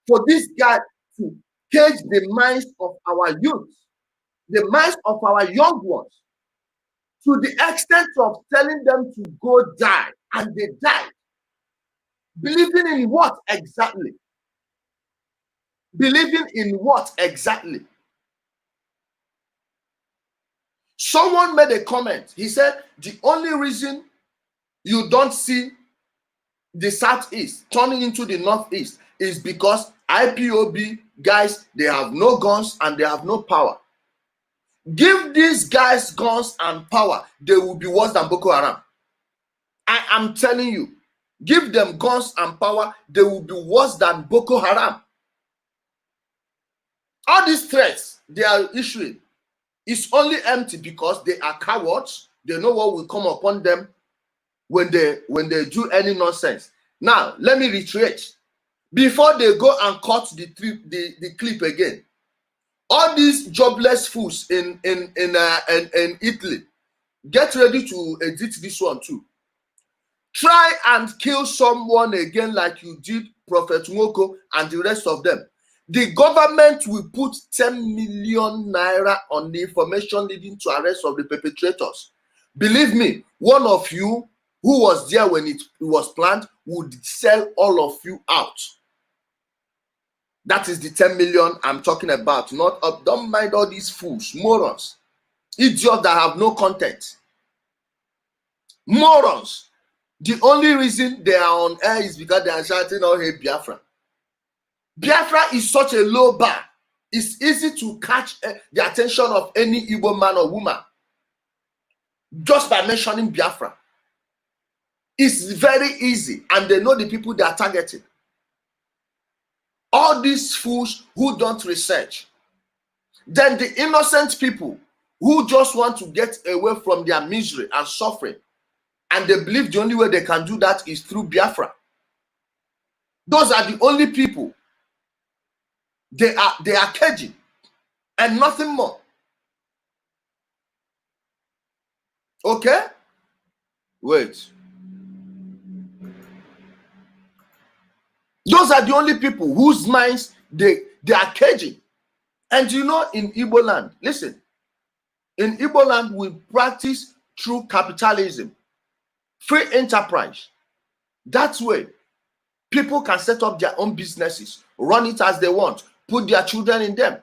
for this guy to cage the minds of our youth, the minds of our young ones, to the extent of telling them to go die, and they died. Believing in what exactly? Believing in what exactly? Someone made a comment. He said, the only reason you don't see the southeast turning into the northeast is because IPOB guys, they have no guns and they have no power. Give these guys guns and power, they will be worse than Boko Haram. I am telling you, give them guns and power, they will be worse than Boko Haram. All these threats they are issuing is only empty because they are cowards. They know what will come upon them when they do any nonsense. Now, let me reiterate. Before they go and cut the clip again, all these jobless fools in Italy, get ready to edit this one too. Try and kill someone again like you did Prophet Nwoko and the rest of them. The government will put 10 million naira on the information leading to arrest of the perpetrators. Believe me, one of you who was there when it was planned would sell all of you out. That is the 10 million I'm talking about. Not up. Don't mind all these fools, morons, idiots that have no content. Morons. The only reason they are on air is because they are shouting, "Oh, hey, Biafra." Biafra is such a low bar. It's easy to catch the attention of any Igbo man or woman just by mentioning Biafra. It's very easy, and they know the people they are targeting. All these fools who don't research. Then the innocent people who just want to get away from their misery and suffering, and they believe the only way they can do that is through Biafra. Those are the only people. They are caging and nothing more. Okay? Wait. Those are the only people whose minds they are caging. And you know, in Igbo land, listen, in Igbo land, we practice true capitalism, free enterprise. That way, people can set up their own businesses, run it as they want, put their children in them.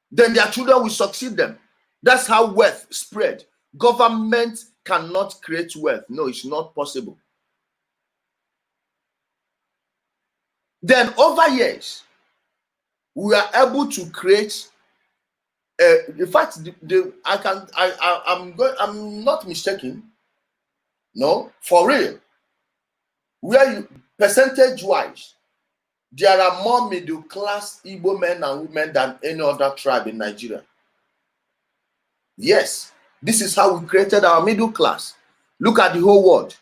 Then their children will succeed them. That's how wealth spread. Government cannot create wealth. No, it's not possible. Then over years, we are able to create. In fact, I'm not mistaken. No, for real. Where you percentage-wise, there are more middle-class Igbo men and women than any other tribe in Nigeria. Yes, this is how we created our middle class. Look at the whole world.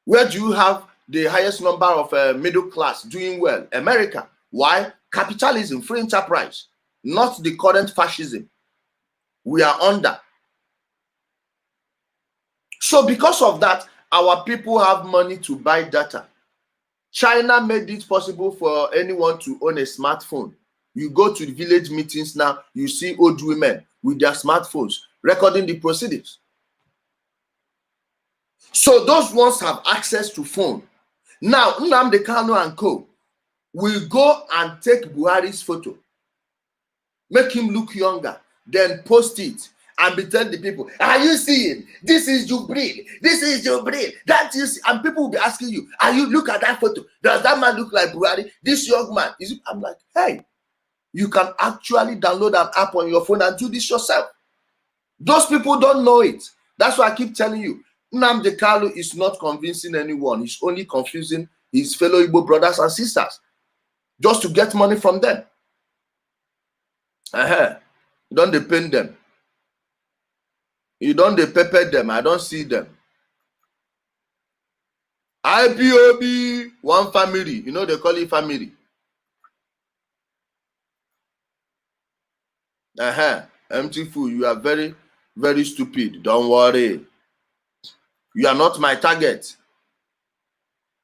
Where do you have the highest number of middle class doing well? America. Why? Capitalism, free enterprise, not the current fascism we are under. So because of that, our people have money to buy data. China made it possible for anyone to own a smartphone. You go to the village meetings now, you see old women with their smartphones recording the proceedings. So those ones have access to phone. Now, Nnamdi Kanu and co will go and take Buhari's photo, make him look younger, then post it, and be telling the people, are you seeing? This is Jubril. This is Jubril. That is, and people will be asking you, are you, look at that photo. Does that man look like Buhari? This young man. Is it? I'm like, hey, you can actually download an app on your phone and do this yourself. Those people don't know it. That's why I keep telling you, Nnamdi Kanu is not convincing anyone. He's only confusing his fellow Igbo brothers and sisters just to get money from them. You don't depend them. You don't pepper them. I don't see them. IPOB, one family. You know they call it family. Empty fool. You are very, very stupid. Don't worry. You are not my target.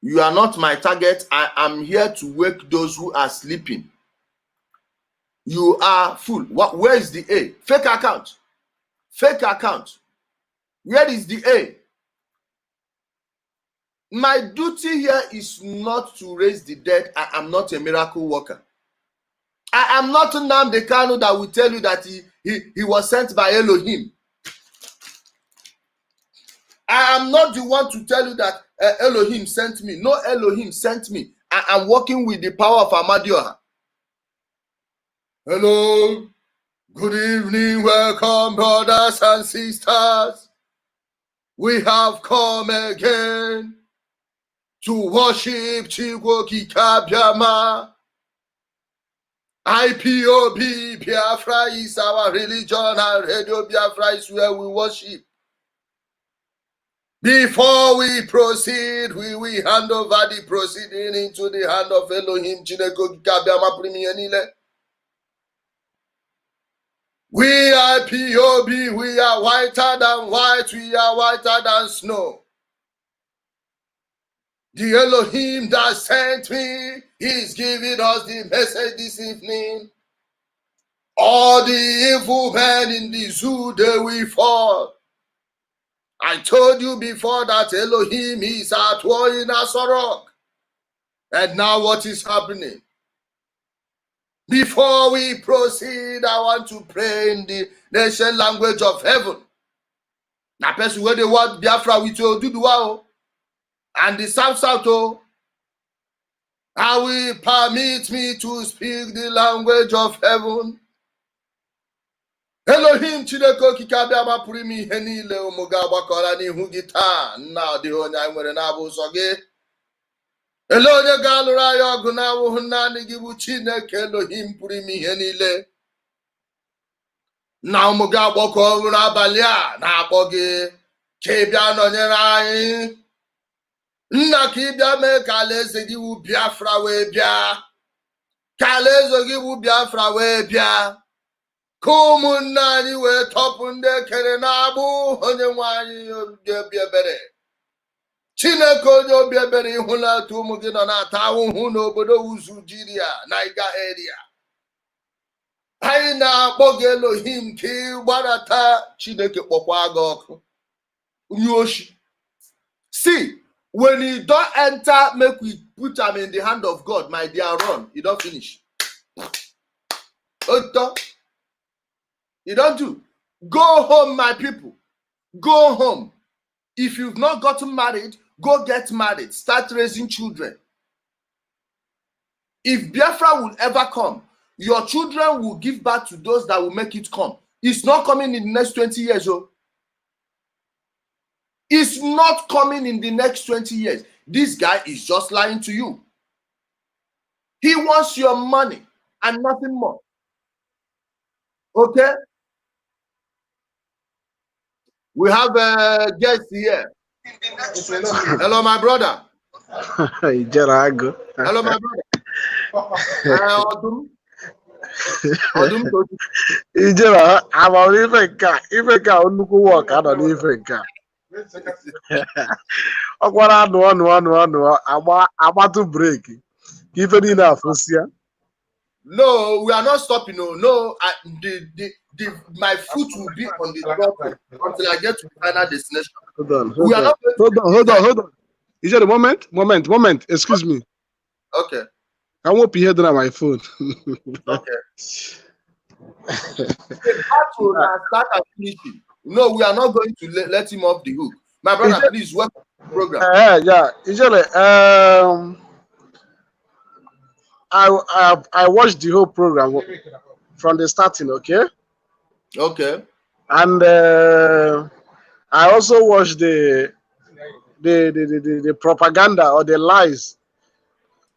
You are not my target. I am here to wake those who are sleeping. You are fool. What? Where is the A? Fake account. Fake account. Where is the A? My duty here is not to raise the dead. I am not a miracle worker. I am not Nnamdi Kanu that will tell you that he was sent by Elohim. I am not the one to tell you that Elohim sent me. No Elohim sent me. I am working with the power of Amadioha. Hello. Good evening. Welcome, brothers and sisters. We have come again to worship Chigwoki Kabyama. IPOB Biafra is our religion, and Radio Biafra is where we worship. Before we proceed, we will hand over the proceeding into the hand of Elohim Chineko Kabyama Primienile. We are IPOB, we are whiter than white, we are whiter than snow. The Elohim that sent me is giving us the message this evening. All the evil men in the zoo, they will fall. I told you before that Elohim is at war in Asorok. And now what is happening? Before we proceed, I want to pray in the nation language of heaven. Now, person where the word Biafra with you do wow. And the South, I will permit me to speak the language of heaven. Elohim Chineko Kikabiama Primi Henile Umugawa Korani Hugita. Now the only I were an abu soge. Elohim Galura Yogunawu Hunani Gibu Chineke Elohim Primi Henile. Now Mugawa Koruna Balia, Naboge, Kebiano Nerai. Nnakibia me kaleze giwu Biafra we bia. Kalezo giwu Biafra we bia. Kumunani we topunde kere nabu onye nwanyi obiebere. Chineke onye obiebere ihula tumu gị nọ na-ata ahụhụ n'obodo Uzujiria, Niger area. Anyị na-akpọ gị Elohim ka ị gbarata Chineke kpọkwa gị ọkụ. Unyoshi. See, when you don't enter, make we put them in the hand of God, my dear, run. You don't finish. You don't do. Go home, my people. Go home. If you've not gotten married, go get married. Start raising children. If Biafra will ever come, your children will give birth to those that will make it come. It's not coming in the next 20 years, oh. It's not coming in the next 20 years. This guy is just lying to you. He wants your money and nothing more. Okay? We have a guest here. Hello, my brother. Hello, my brother. I'm on even work. I don't even care. I'm about to break. Even enough, no, we are not stopping. No, my foot will be on the ground until I get to the final destination. Hold on. Is there a moment? Excuse me. Okay. I won't be here on my phone. Okay. The battle now start and finishing. No, we are not going to let him off the hook. My brother, please welcome to the program. Yeah, usually, I watched the whole program from the starting, okay? Okay. And I also watched the propaganda or the lies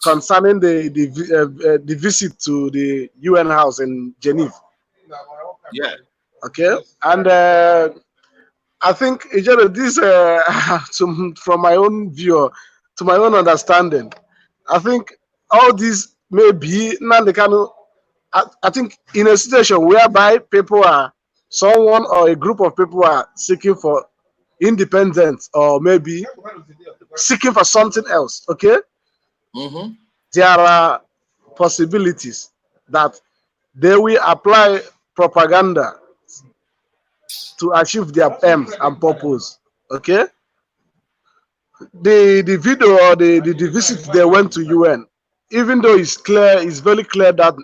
concerning the visit to the UN house in Geneva. Yeah. Okay, and I think this from my own view, to my own understanding, I think all these may be Nnamdi Kanu. I think in a situation whereby someone or a group of people are seeking for independence or maybe seeking for something else, okay? There are possibilities that they will apply propaganda to achieve their aims and purpose, okay? The video or the visit they went to UN, even though it's very clear that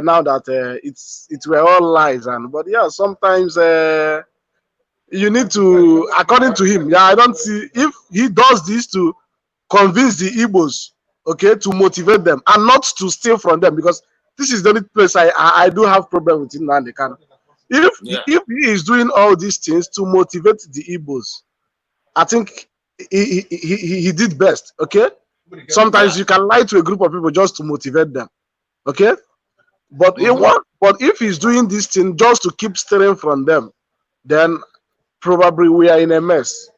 now that it were all lies, but yeah, sometimes you need to, according to him, yeah, I don't see if he does this to convince the Igbos, okay, to motivate them and not to steal from them, because this is the only place I do have problem with Nnamdi Kanu. If he is doing all these things to motivate the Igbos, I think he did best, okay? Sometimes you can lie to a group of people just to motivate them, okay? But if he's doing this thing just to keep stealing from them, then probably we are in a mess,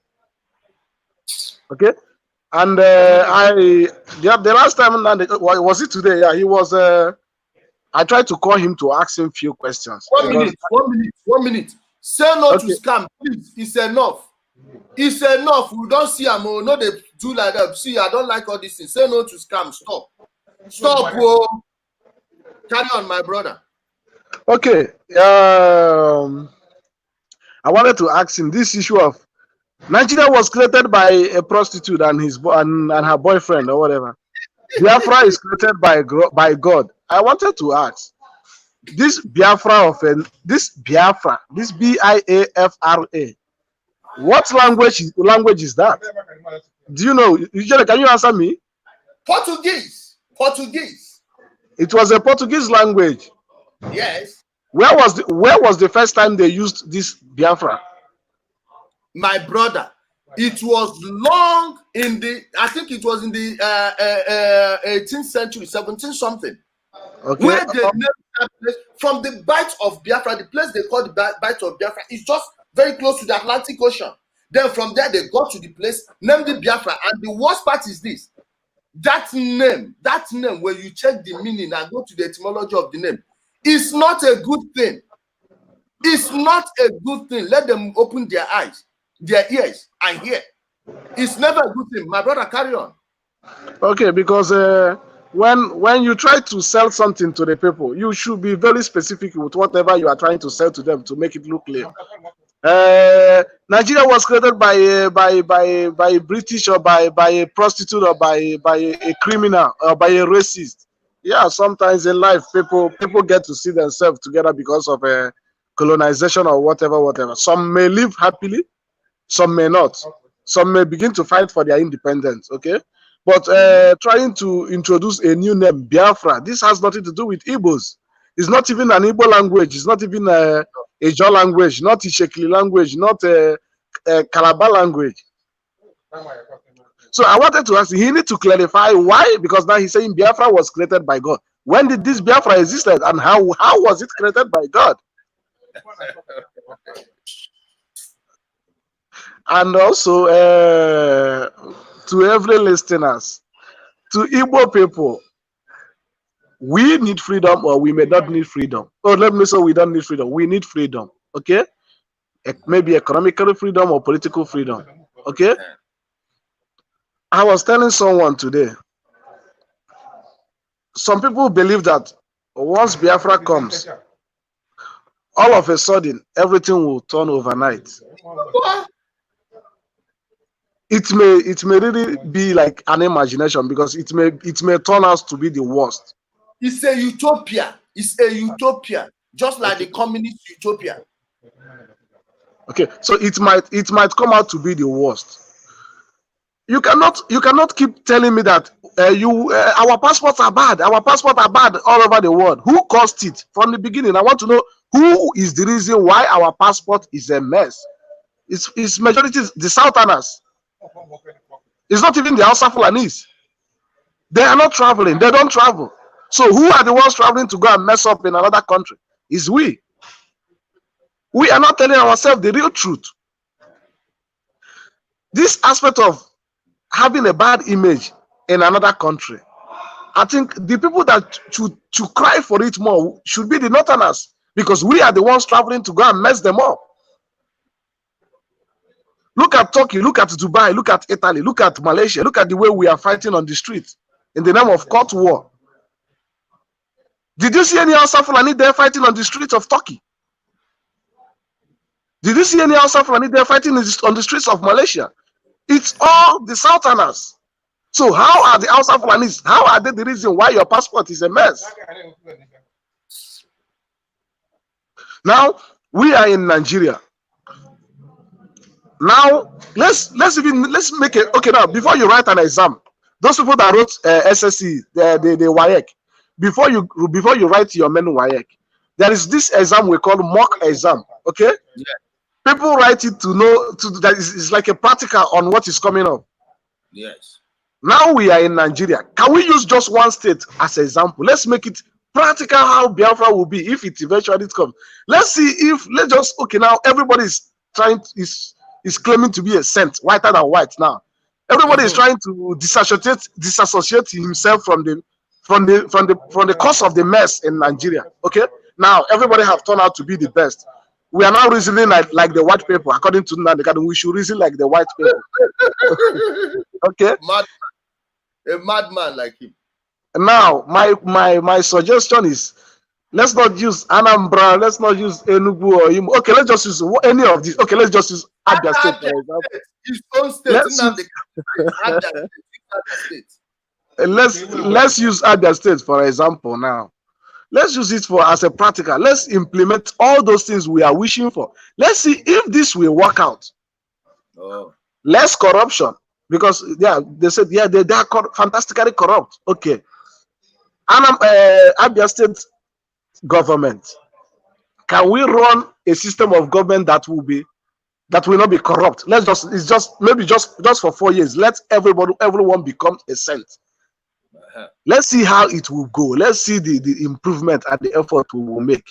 okay? And the last time, was it today? Yeah, he was. I tried to call him to ask him few questions. 1 minute. Say no to scam, please. It's enough. It's enough. We don't see him. No, they do like that. See, I don't like all these things. Say no to scam. Stop. Carry on, my brother. Okay. I wanted to ask him this issue of Nigeria was created by a prostitute and her boyfriend or whatever. Biafra is created by God. I wanted to ask this Biafra this Biafra, this Biafra. What language is that? Do you know? Can you answer me? Portuguese. It was a Portuguese language. Yes. Where was the first time they used this Biafra? My brother, it was long in I think it was in the 18th century, 17 something. Okay. Where they named that place from the Bight of Biafra, the place they call the Bight of Biafra is just very close to the Atlantic Ocean. Then from there they got to the place named the Biafra, and the worst part is this: that name, when you check the meaning and go to the etymology of the name, it's not a good thing. It's not a good thing. Let them open their eyes, their ears, and hear. It's never a good thing. My brother, carry on. Okay, because when you try to sell something to the people, you should be very specific with whatever you are trying to sell to them to make it look clear. Nigeria was created by a British or by a prostitute or by a criminal or by a racist. Yeah, sometimes in life people get to see themselves together because of colonization or whatever. Some may live happily, some may not. Some may begin to fight for their independence. Okay, but trying to introduce a new name, Biafra, this has nothing to do with Igbos. It's not even an Igbo language. It's not even a Jaw language, not a Ishekli language, not a Calabar language. So I wanted to ask him, he need to clarify why, because now he's saying Biafra was created by God. When did this Biafra existed, and how was it created by God? And also to every listeners, to Igbo people, we need freedom or we may not need freedom. Or let me say we don't need freedom. We need freedom. Okay? Maybe economical freedom or political freedom. Okay? I was telling someone today, some people believe that once Biafra comes, all of a sudden everything will turn overnight. It may really be like an imagination, because it may turn out to be the worst. It's a utopia. It's a utopia. just like the communist utopia. Okay, so it might come out to be the worst. You cannot keep telling me that our passports are bad. Our passports are bad all over the world. Who caused it from the beginning? I want to know who is the reason why our passport is a mess. It's majority the Southerners. It's not even the Hausa Fulanis. They are not traveling. They don't travel. So who are the ones traveling to go and mess up in another country? It's we. We are not telling ourselves the real truth. This aspect of having a bad image in another country, I think the people that should cry for it more should be the Northerners, because we are the ones traveling to go and mess them up. Look at Turkey, look at Dubai, look at Italy, look at Malaysia, look at the way we are fighting on the street in the name of court war. Did you see any Hausa Fulani there fighting on the streets of Turkey? Did you see any Hausa Fulani there fighting on the streets of Malaysia? It's all the Southerners. So how are the Hausa Fulanis? How are they the reason why your passport is a mess? Now we are in Nigeria. Now let's make it okay. Now before you write an exam, those people that wrote SSC, the WAEC, before you write your main WAEC, there is this exam we call mock exam. Okay. Yeah. People write it to know that it's like a practical on what is coming up. Yes. Now we are in Nigeria. Can we use just one state as an example? Let's make it practical how Biafra will be if it eventually comes. Let's see if okay, now everybody is claiming to be a saint, whiter than white now. Everybody is trying to disassociate himself from the cause of the mess in Nigeria. Okay? Now everybody have turned out to be the best. We are now reasoning like the white people, according to Nnamdi Kanu. We should reason like the white people. Okay? A madman like him. Now, my suggestion is, let's not use Anambra, let's not use Enugu or Imo. Okay, let's just use any of these. Okay, let's just use Abia State, for example. His own state. Let's use Abia State, for example, now. Let's use it as a practical. Let's implement all those things we are wishing for. Let's see if this will work out. Oh. Less corruption, because they said they are fantastically corrupt. Okay, Abia State government, can we run a system of government that will not be corrupt? It's just for 4 years. Let everyone become a saint. Let's see how it will go. Let's see the improvement and the effort we will make.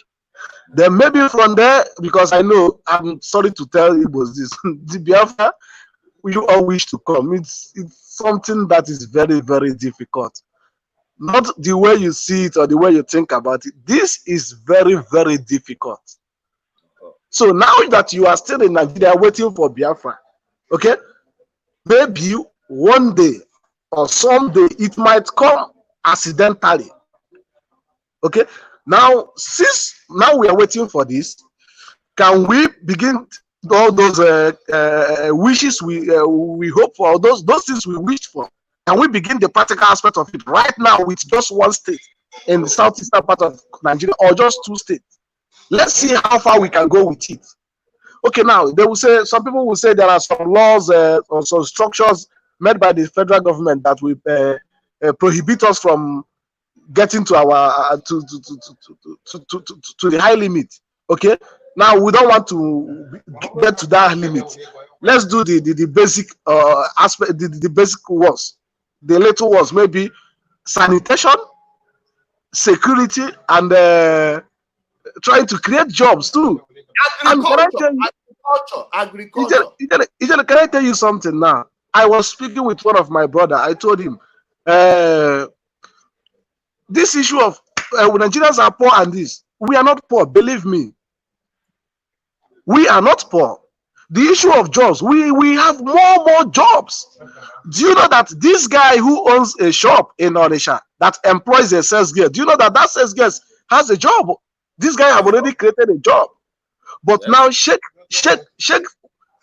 Then maybe from there, because I'm sorry to tell you this, the Biafra, you all wish to come. It's something that is very, very difficult. Not the way you see it or the way you think about it. This is very, very difficult. So now that you are still in Nigeria waiting for Biafra, okay, maybe one day or someday it might come accidentally. Okay, now since we are waiting for this, can we begin all those wishes we hope for, those things we wish for? Can we begin the practical aspect of it right now with just one state in the southeastern part of Nigeria, or just 2 states? Let's see how far we can go with it. Okay, now they will say, some people will say there are some laws or some structures made by the federal government that will prohibit us from getting to our to the high limit. Okay, now we don't want to get to that limit. Let's do the basic aspect, the basic ones, the little ones, maybe sanitation, security, and trying to create jobs too. Agriculture. Can I tell you something now? I was speaking with one of my brother. I told him this issue of Nigerians are poor, and this, we are not poor. Believe me, we are not poor. The issue of jobs, we have more jobs. Do you know that this guy who owns a shop in Onisha that employs a sales girl, do you know that sales girl has a job? This guy have already created a job. But now check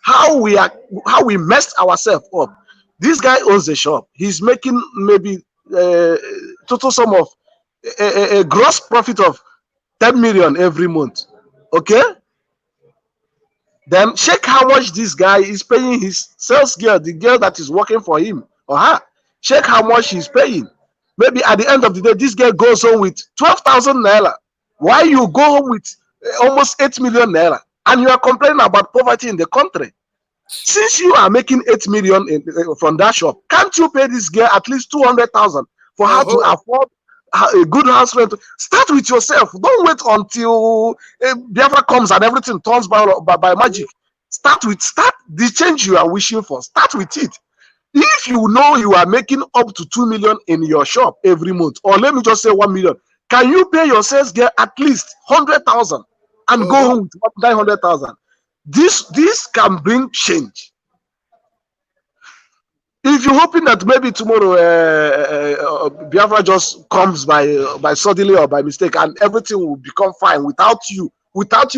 how we messed ourselves up. This guy owns a shop. He's making maybe total sum of a gross profit of 10 million every month. Okay? Then check how much this guy is paying his sales girl, the girl that is working for him or her. Check how much he's paying. Maybe at the end of the day, this girl goes home with 12,000 naira. Why you go home with almost 8 million naira? And you are complaining about poverty in the country. Since you are making 8 million from that shop, can't you pay this girl at least 200,000 for her to afford a good house rent? Start with yourself. Don't wait until Biafra comes and everything turns by magic. Start the change you are wishing for. Start with it. If you know you are making up to 2 million in your shop every month, or let me just say 1 million, can you pay your sales girl at least 100,000 and go home with 900,000? This can bring change. If you're hoping that maybe tomorrow Biafra just comes by suddenly or by mistake and everything will become fine without you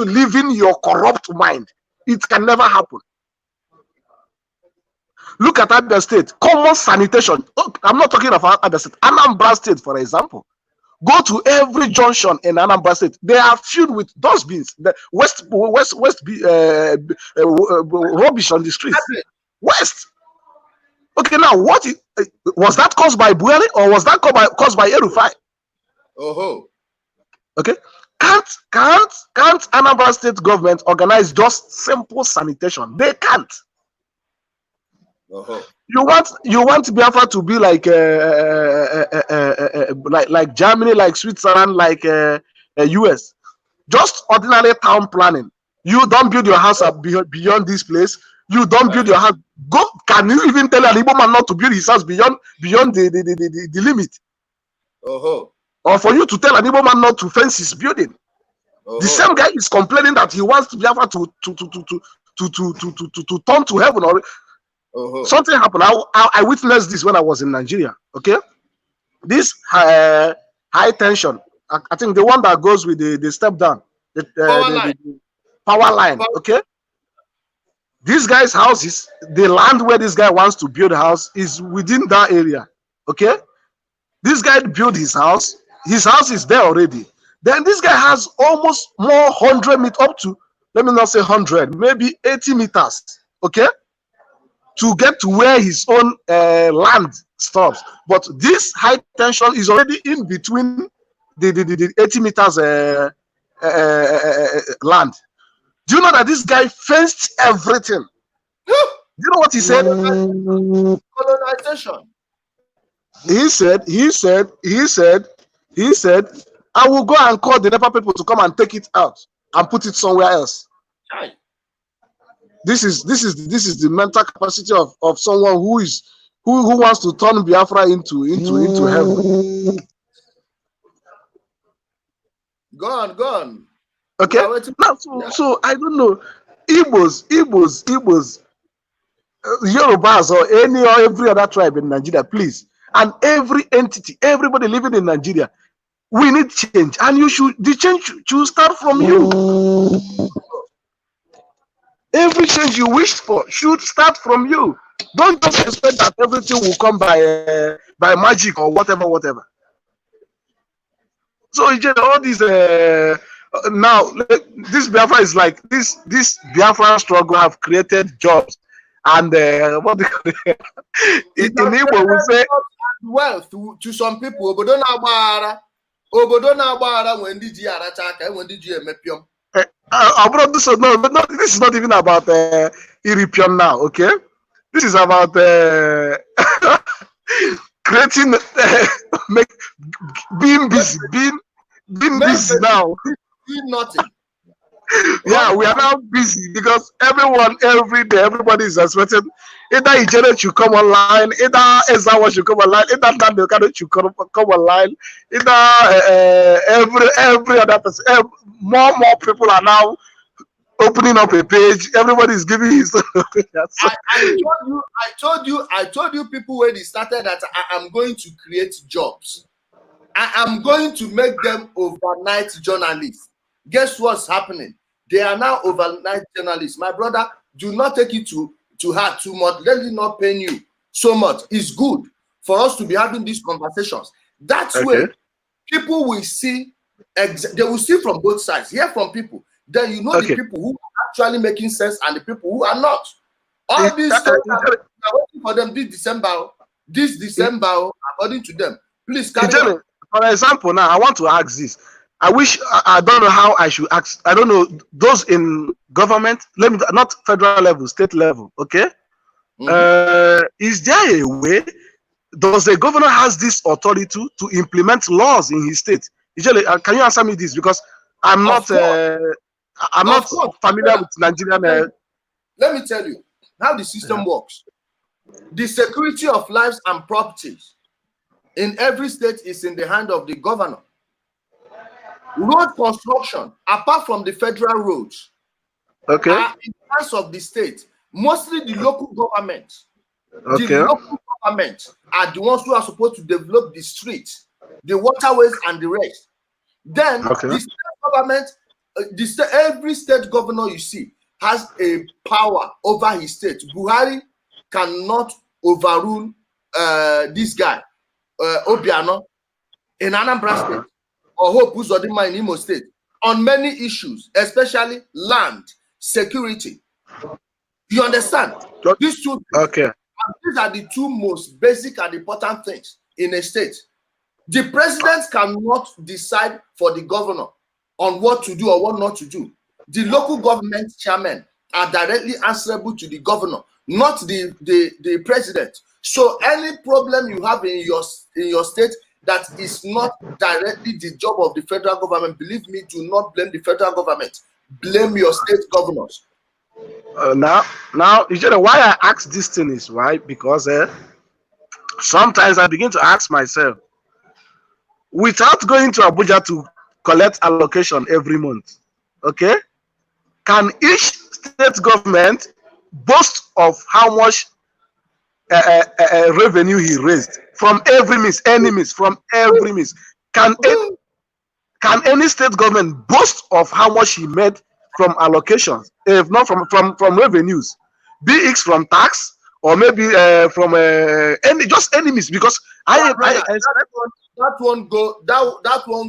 leaving your corrupt mind, it can never happen. Look at Abia State, common sanitation. Look, I'm not talking about Abia State. Anambra State, for example. Go to every junction in Anambra State. They are filled with dustbins. The rubbish on the streets. West. Okay, now what was that caused by Buhari or was that caused by El-Rufai? Okay. Can't Anambra State government organize just simple sanitation? They can't. You want Biafra to be like Germany, like Switzerland, like US. Just ordinary town planning. You don't build your house up beyond this place. You don't build your house. Go. Can you even tell an Igbo man not to build his house beyond the limit? Or for you to tell an Igbo man not to fence his building? The same guy is complaining that he wants Biafra to turn to heaven or. Something happened. I witnessed this when I was in Nigeria. Okay, this high tension. I think the one that goes with the step down, the power line. Okay, this guy's house is the land where this guy wants to build a house is within that area. Okay, this guy built his house. His house is there already. Then this guy has almost more 100 meters up to, let me not say 100, maybe 80 meters. Okay. To get to where his own land stops, but this high tension is already in between the 80 meters land. Do you know that this guy fenced everything? Do you know what he said? Colonization. He said, I will go and call the NEPA people to come and take it out and put it somewhere else. Right. This is the mental capacity of someone who wants to turn Biafra into heaven. Go on. Okay. Now, so I don't know. Igbos, Yorubas, or every other tribe in Nigeria, please, and every entity, everybody living in Nigeria, we need change, and the change should start from you. Every change you wish for should start from you. Don't just expect that everything will come by magic or whatever. So all these now this Biafra is like this Biafra struggle have created jobs and what they call it? In Igbo we say wealth to some people. Obodo na-agbara when did you aracha when did you emepiom? This is not even about Iripion now, okay? This is about creating, being busy, being busy now. Doing nothing. Yeah, we are now busy because every day, everybody is expecting either Ijere should come online, either Ezawa should come online, either Nnamdi Kanu should come online, either every other person. More people are now opening up a page. Everybody is giving his. I told you people when they started that I am going to create jobs. I am going to make them overnight journalists. Guess what's happening? They are now overnight journalists. My brother, do not take it to heart too much. Let it not pain you so much. It's good for us to be having these conversations. That's where people will see They will see from both sides, hear from people. Then you know the people who are actually making sense and the people who are not. All these stories we are waiting for them this December, according to them. Please carry on. For example, now I want to ask this. I wish I don't know how I should ask. I don't know those in government. Let me not federal level, state level. Okay. Is there a way? Does the governor has this authority to implement laws in his state? Usually, can you answer me this? Because I'm not familiar with Nigerian. Let me tell you how the system works. The security of lives and properties in every state is in the hand of the governor. Road construction, apart from the federal roads, are in the hands of the state. Mostly the local government. The local government are the ones who are supposed to develop the streets, the waterways, and the rest. Then the state government, every state governor you see has a power over his state. Buhari cannot overrule this guy, Obiano, in Anambra State, or Hope Uzodinma in Imo State, on many issues, especially land, security. You understand? These two things, these are the two most basic and important things in a state. The president cannot decide for the governor on what to do or what not to do. The local government chairmen are directly answerable to the governor, not the president. So any problem you have in your state that is not directly the job of the federal government, believe me, do not blame the federal government. Blame your state governors. Now, you know why I ask this thing is why, because sometimes I begin to ask myself, without going to Abuja to collect allocation every month, okay, can each state government boast of how much revenue he raised from every means, from every means? Can any state government boast of how much he made from allocations, if not from revenues, be it from tax or maybe from any means? Because that one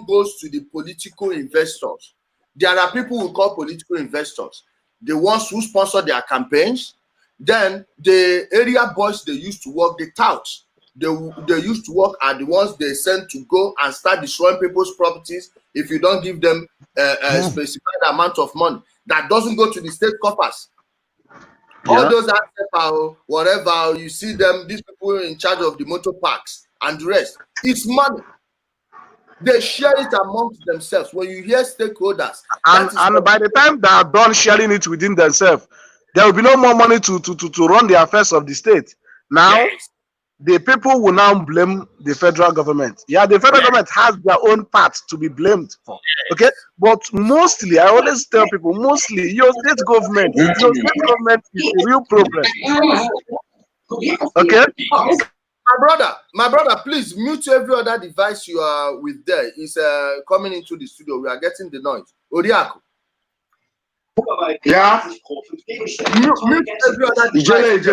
goes to the political investors. There are people we call political investors, the ones who sponsor their campaigns. Then the area boys they used to work, the touts they used to work are the ones they send to go and start destroying people's properties if you don't give them a specified amount of money that doesn't go to the state coffers. All those are whatever you see them, these people in charge of the motor parks and the rest, it's money. They share it amongst themselves. When you hear stakeholders, and by the time they are done sharing it within themselves, there will be no more money to run the affairs of the state. Now, the people will now blame the federal government. Yeah, the federal government has their own part to be blamed for. Okay, but mostly, I always tell people, mostly your state government is a real problem. Okay. My brother, please mute every other device you are with there. It's coming into the studio. We are getting the noise. Oriako. Yeah. Mute every other device.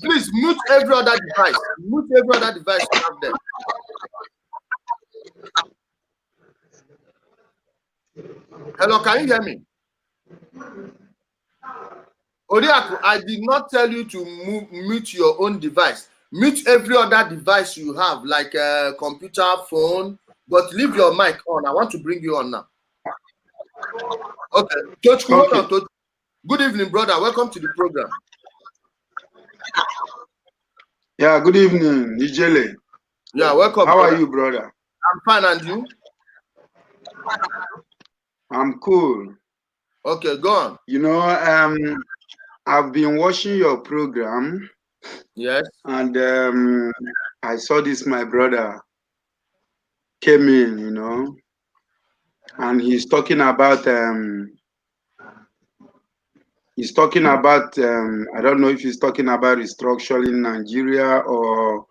Please mute every other device. Mute every other device you have there. Hello, can you hear me? Oriako, I did not tell you to mute your own device. Mute every other device you have, like a computer, phone, but leave your mic on. I want to bring you on now. Okay. Good evening, brother. Welcome to the program. Yeah, good evening, Ijele. Yeah, welcome. How are you, brother? I'm fine, and you? I'm cool. Okay, go on. You know, I've been watching your program. Yes. And I saw this, my brother came in, you know, and he's talking about I don't know if he's talking about restructuring Nigeria or,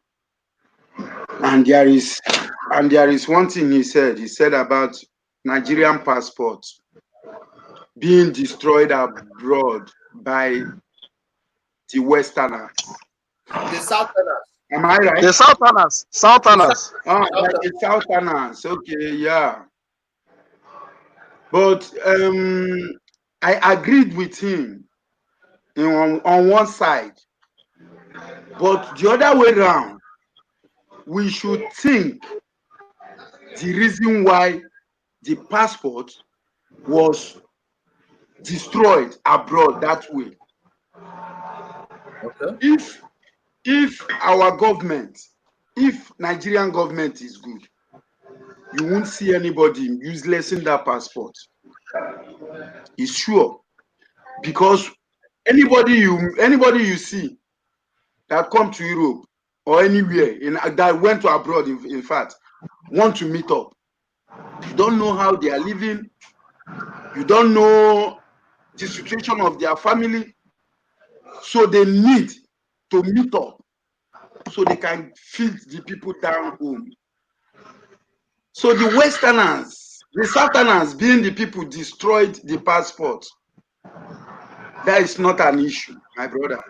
and there is one thing he said about Nigerian passports being destroyed abroad by the Westerners. The Southerners. Am I right? The Southerners. Oh, like the Southerners. Okay, yeah. But I agreed with him on one side. But the other way around, we should think the reason why the passport was destroyed abroad that way. Okay. If our government, if Nigerian government is good, you won't see anybody useless in that passport. It's sure. Because anybody you see that come to Europe or anywhere that went to abroad, in fact, want to meet up. You don't know how they are living. You don't know the situation of their family. So they need to meet up so they can feed the people down home. So the Westerners, the Southerners being the people destroyed the passport. That is not an issue, my brother.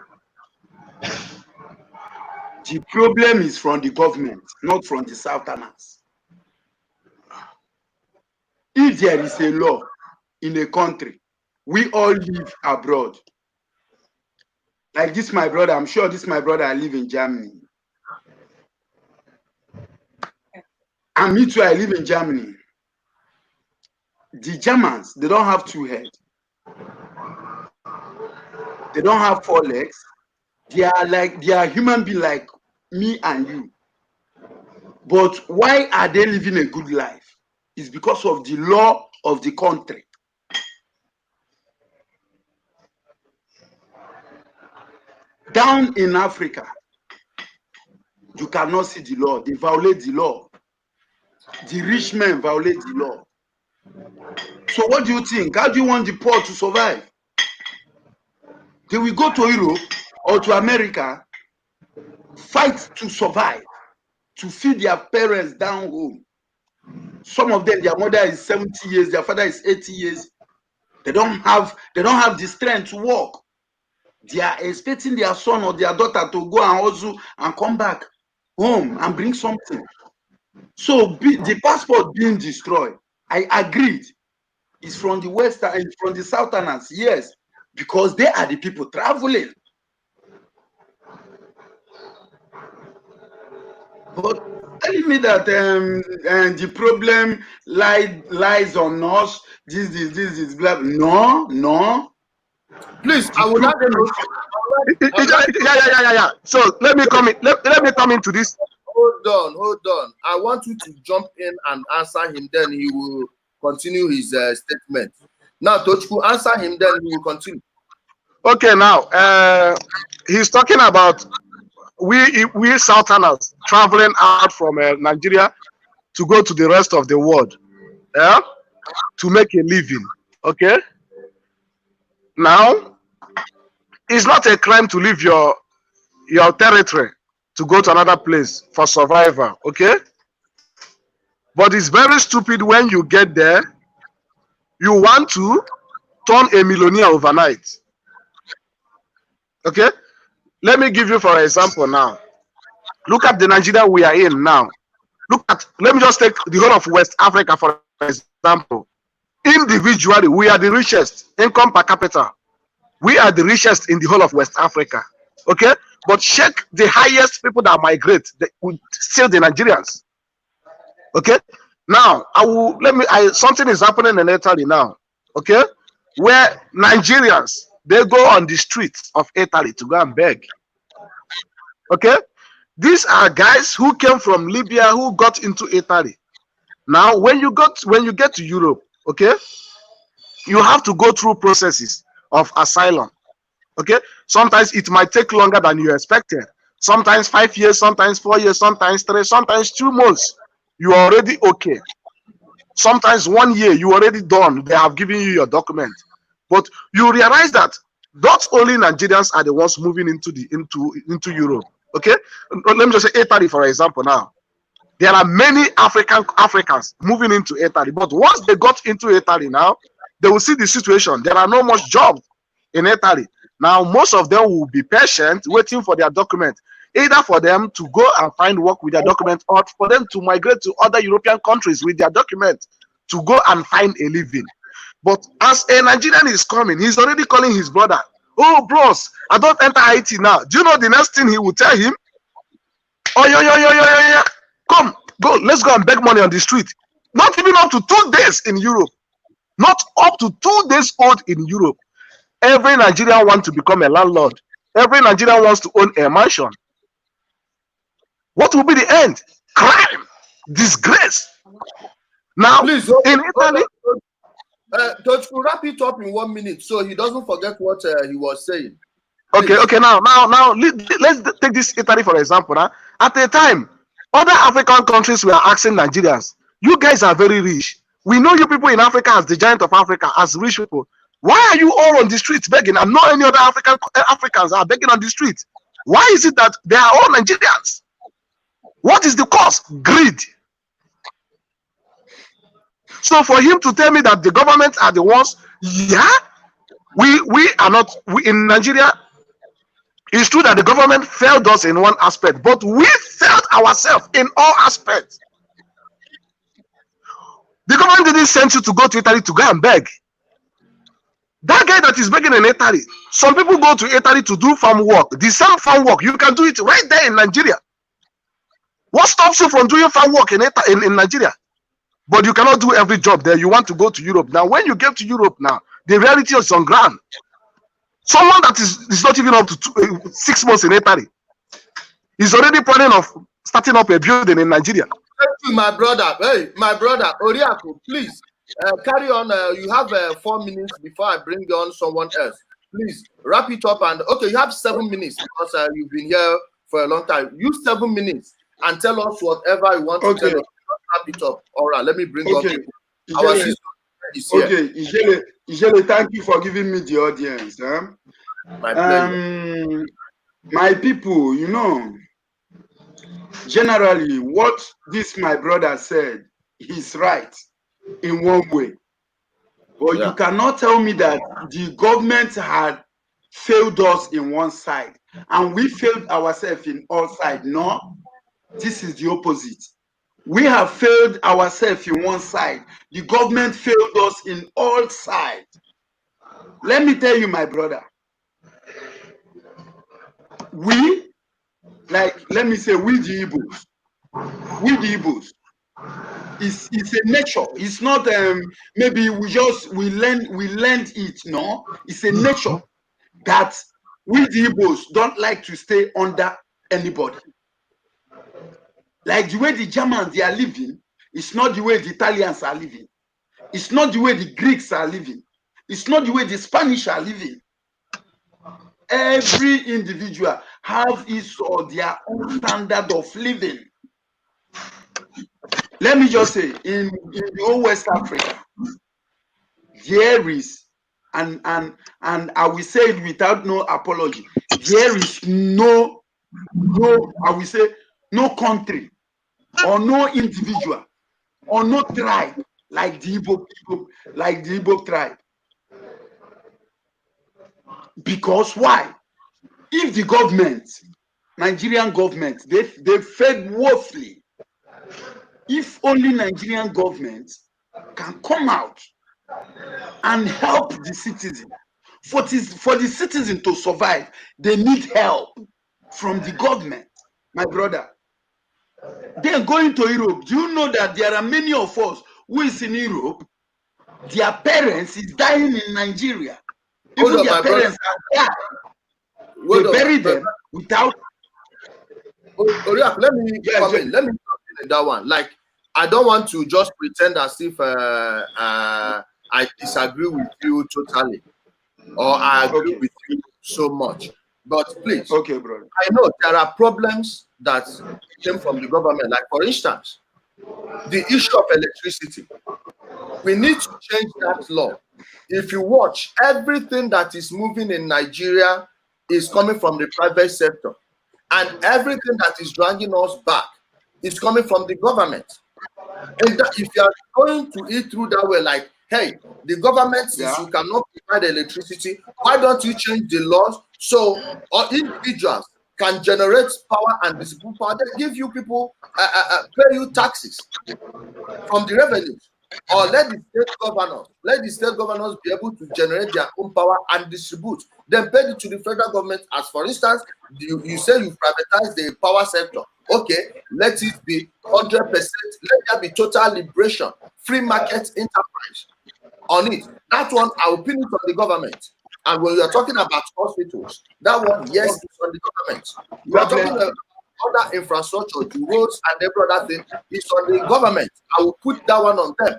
The problem is from the government, not from the Southerners. If there is a law in a country, we all live abroad. Like this, my brother, I'm sure this, my brother, I live in Germany. And me too, I live in Germany. The Germans, they don't have two heads. They don't have 4 legs. They are human beings like me and you. But why are they living a good life? It's because of the law of the country. Down in Africa, you cannot see the law. They violate the law. The rich men violate the law. So what do you think? How do you want the poor to survive? They will go to Europe or to America, fight to survive, to feed their parents down home. Some of them, their mother is 70 years, their father is 80 years. They don't have the strength to work. They are expecting their son or their daughter to go and also and come back home and bring something. So the passport being destroyed, I agreed. It's from the Western and from the Southerners, yes, because they are the people traveling. But telling me that the problem lies on us, this is blah. No. Please, I would like Yeah. So let me come in. Let me come into this. Hold on. I want you to jump in and answer him. Then he will continue his statement. Now, Tochku, answer him. Then he will continue. Okay. Now, he's talking about we Southerners traveling out from Nigeria to go to the rest of the world, yeah, to make a living. Okay. Now, it's not a crime to leave your territory to go to another place for survival. Okay. But it's very stupid when you get there, you want to turn a millionaire overnight. Okay. Let me give you for example now. Look at the Nigeria we are in now. Let me just take the whole of West Africa for example. Individually, we are the richest income per capita. We are the richest in the whole of West Africa. Okay? But check the highest people that migrate, still the Nigerians. Okay? Now, something is happening in Italy now. Okay? Where Nigerians, they go on the streets of Italy to go and beg. Okay? These are guys who came from Libya who got into Italy. Now, when you get to Europe, okay, you have to go through processes of asylum. Okay, sometimes it might take longer than you expected. Sometimes 5 years, sometimes 4 years, sometimes 3, sometimes 2 months. You are already okay. Sometimes 1 year, you already done. They have given you your document, but you realize that not only Nigerians are the ones moving into Europe. Okay, let me just say Italy for example. Now, there are many Africans moving into Italy, but once they got into Italy now, they will see the situation. There are no much jobs in Italy. Now, most of them will be patient, waiting for their document, either for them to go and find work with their document or for them to migrate to other European countries with their document to go and find a living. But as a Nigerian is coming, he's already calling his brother. Oh, bros, I don't enter Haiti now. Do you know the next thing he will tell him? Oh, yeah. Come, go, let's go and beg money on the street. Not even up to 2 days in Europe. Not up to 2 days old in Europe. Every Nigerian wants to become a landlord. Every Nigerian wants to own a mansion. What will be the end? Crime, disgrace. Now, please, in Italy, Touch, wrap it up in 1 minute so he doesn't forget what he was saying. Please. Okay. Now, let's take this Italy for example. Huh? At the time, other African countries were asking Nigerians, "You guys are very rich. We know you people in Africa as the giant of Africa, as rich people. Why are you all on the streets begging? And not any other Africans are begging on the streets. Why is it that they are all Nigerians? What is the cause? Greed." So for him to tell me that the government are the ones, yeah, we are not. We in Nigeria, it's true that the government failed us in one aspect, but we failed ourselves in all aspects. The government didn't send you to go to Italy to go and beg. That guy that is begging in Italy, some people go to Italy to do farm work. The same farm work, you can do it right there in Nigeria. What stops you from doing farm work in Nigeria? But you cannot do every job there. You want to go to Europe. Now, when you get to Europe now, the reality is on ground. Someone that is not even up to 6 months in Italy is already planning of starting up a building in Nigeria. Thank you, my brother. Hey, my brother, Oriako, please carry on. You have 4 minutes before I bring on someone else. Please wrap it up. And okay, you have 7 minutes because you've been here for a long time. Use 7 minutes and tell us whatever you want to tell us. Wrap it up. All right, let me bring up people. Our sister is here. Okay, Ijele, thank you for giving me the audience. My pleasure. My people, you know, generally what this my brother said is right in one way. But you cannot tell me that the government had failed us in one side and we failed ourselves in all sides. No, this is the opposite. We have failed ourselves in one side. The government failed us in all sides. Let me tell you, my brother. We, let me say, we the Igbos, it's a nature. It's not maybe we learned it. No, it's a nature that we the Igbos don't like to stay under anybody. Like the way the Germans they are living, it's not the way the Italians are living. It's not the way the Greeks are living. It's not the way the Spanish are living. Every individual have his or their own standard of living. Let me just say, in the whole West Africa, there is, and I will say it without no apology, there is no, I will say, no country or no individual or no tribe like the Igbo people, like the Igbo tribe. Because why? If the government, Nigerian government, they failed woefully. If only Nigerian government can come out and help the citizen. For the citizen to survive, they need help from the government, my brother. They are going to Europe. Do you know that there are many of us who is in Europe? Their parents is dying in Nigeria. Even their parents are dying. They bury them without. Oriak, let me comment. Let me comment that one. Like, I don't want to just pretend as if I disagree with you totally, or I agree with you so much. But please, okay, brother. I know there are problems that came from the government. Like, for instance, the issue of electricity. We need to change that law. If you watch, everything that is moving in Nigeria is coming from the private sector. And everything that is dragging us back is coming from the government. And if you are going to eat through that way, like, hey, the government says you cannot provide electricity, why don't you change the laws so individuals can generate power and distribute power? They give you people, pay you taxes from the revenues. or let the state governors be able to generate their own power and distribute, then pay it to the federal government. As for instance, you say you privatize the power sector. Okay, let it be 100%. Let there be total liberation, free market enterprise on it. That one, I will pin it on the government. And when you are talking about hospitals, that one, yes, it's on the government. You are talking about other infrastructure, the roads and every other thing, it's on the government. I will put that one on them.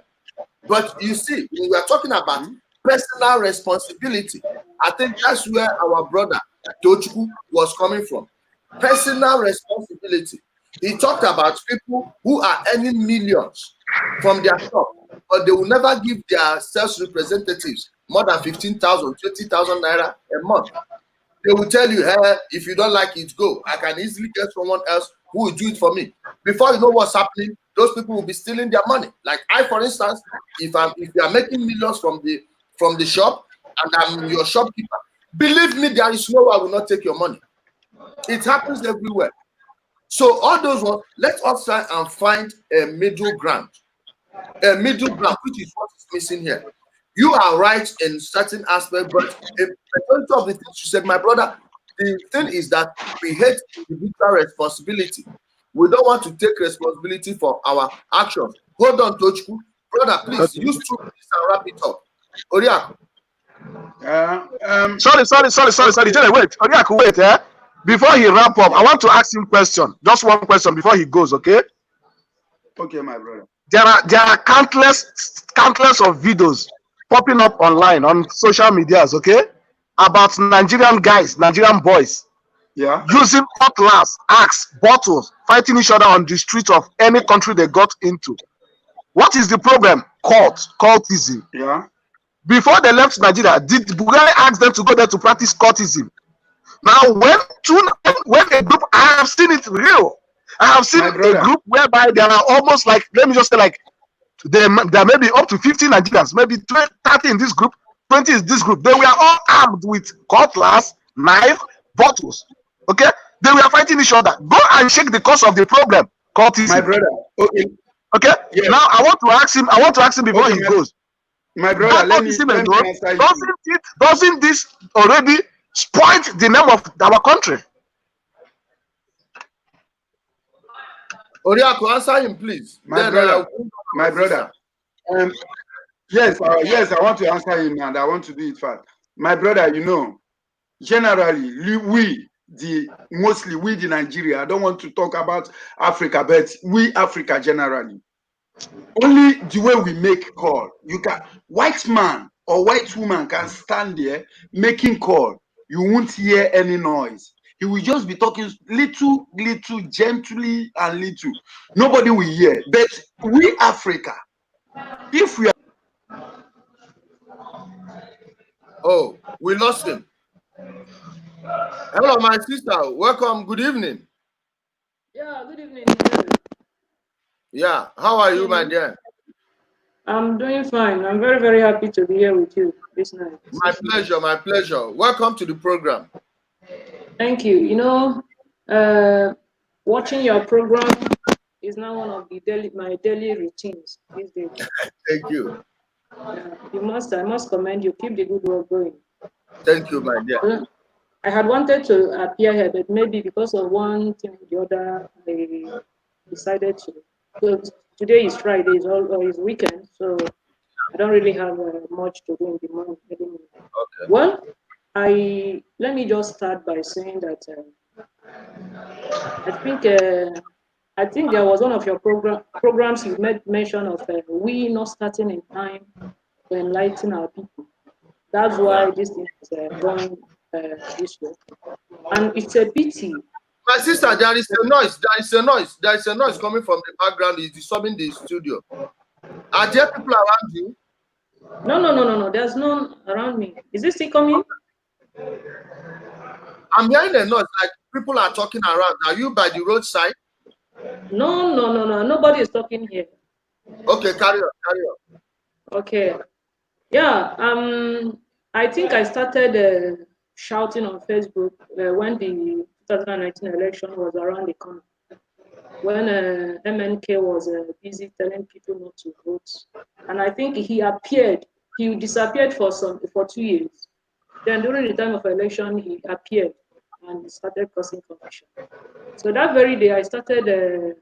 But you see, when we are talking about personal responsibility, I think that's where our brother Tochukwu was coming from. Personal responsibility. He talked about people who are earning millions from their shop, but they will never give their sales representatives more than 15,000, 20,000 naira a month. They will tell you, hey, if you don't like it, go. I can easily get someone else who will do it for me. Before you know what's happening, those people will be stealing their money. Like I, for instance, if you are making millions from the shop and I'm your shopkeeper, believe me, there is no way I will not take your money. It happens everywhere. So all those ones, let us try and find a middle ground. A middle ground, which is what is missing here. You are right in certain aspects, but a majority of the things you said, my brother, the thing is that we hate individual responsibility. We don't want to take responsibility for our actions. Hold on, Tochku. Brother, please use two minutes and wrap it up. Oriaku. Sorry. Wait, Oriaku, wait. Before he wrap up, I want to ask him a question. Just one question before he goes, okay? Okay, my brother. There are countless of videos popping up online on social medias, okay, about Nigerian guys, Nigerian boys, using cutlass, axe, bottles, fighting each other on the street of any country they got into. What is the problem? Cultism. Yeah. Before they left Nigeria, did Buhari ask them to go there to practice cultism? Now, when a group, I have seen it real. I have seen a group whereby there are almost like, let me just say, like, there may be up to 15 Nigerians, maybe 30 in this group, 20 in this group. They were all armed with cutlass, knife, bottles. Okay? They were fighting each other. Go and check the cause of the problem. Cultism. My brother. Okay? Yes. Now I want to ask him before he goes. My brother, let me doesn't this already spoil the name of our country? Oriaku, answer him, please. My brother. Yes, I want to answer him and I want to do it fast. My brother, you know, generally, mostly we the Nigeria, I don't want to talk about Africa, but we Africa generally, only the way we make call, you can, white man or white woman can stand there making call, you won't hear any noise. He will just be talking little, gently and little. Nobody will hear. But we Africa, if we are... Oh, we lost him. Hello, my sister. Welcome. Good evening. Yeah, good evening. Yeah, how are you, my dear? I'm doing fine. I'm very, very happy to be here with you this night. My pleasure. Welcome to the program. Thank you. You know, watching your program is now one of my daily routines these days. Thank you. I must commend you. Keep the good work going. Thank you, my dear. I had wanted to appear here, but maybe because of one thing or the other, I decided to. So today is Friday, it's weekend, so I don't really have much to do in the morning. Okay. Well, let me just start by saying that I think there was one of your programs you made mention of we not starting in time to enlighten our people. That's why this thing is going this way, and it's a pity. My sister, there is a noise. There is a noise coming from the background. It's disturbing the studio. Are there people around you? No. There's none around me. Is this still coming? I'm hearing a noise like people are talking around. Are you by the roadside? No. Nobody is talking here. Okay, carry on. Okay. Yeah. I think I started shouting on Facebook when the 2019 election was around the corner. when MNK was busy telling people not to vote. And I think he disappeared for 2 years. Then during the time of election, he appeared and started causing confusion. So that very day, I started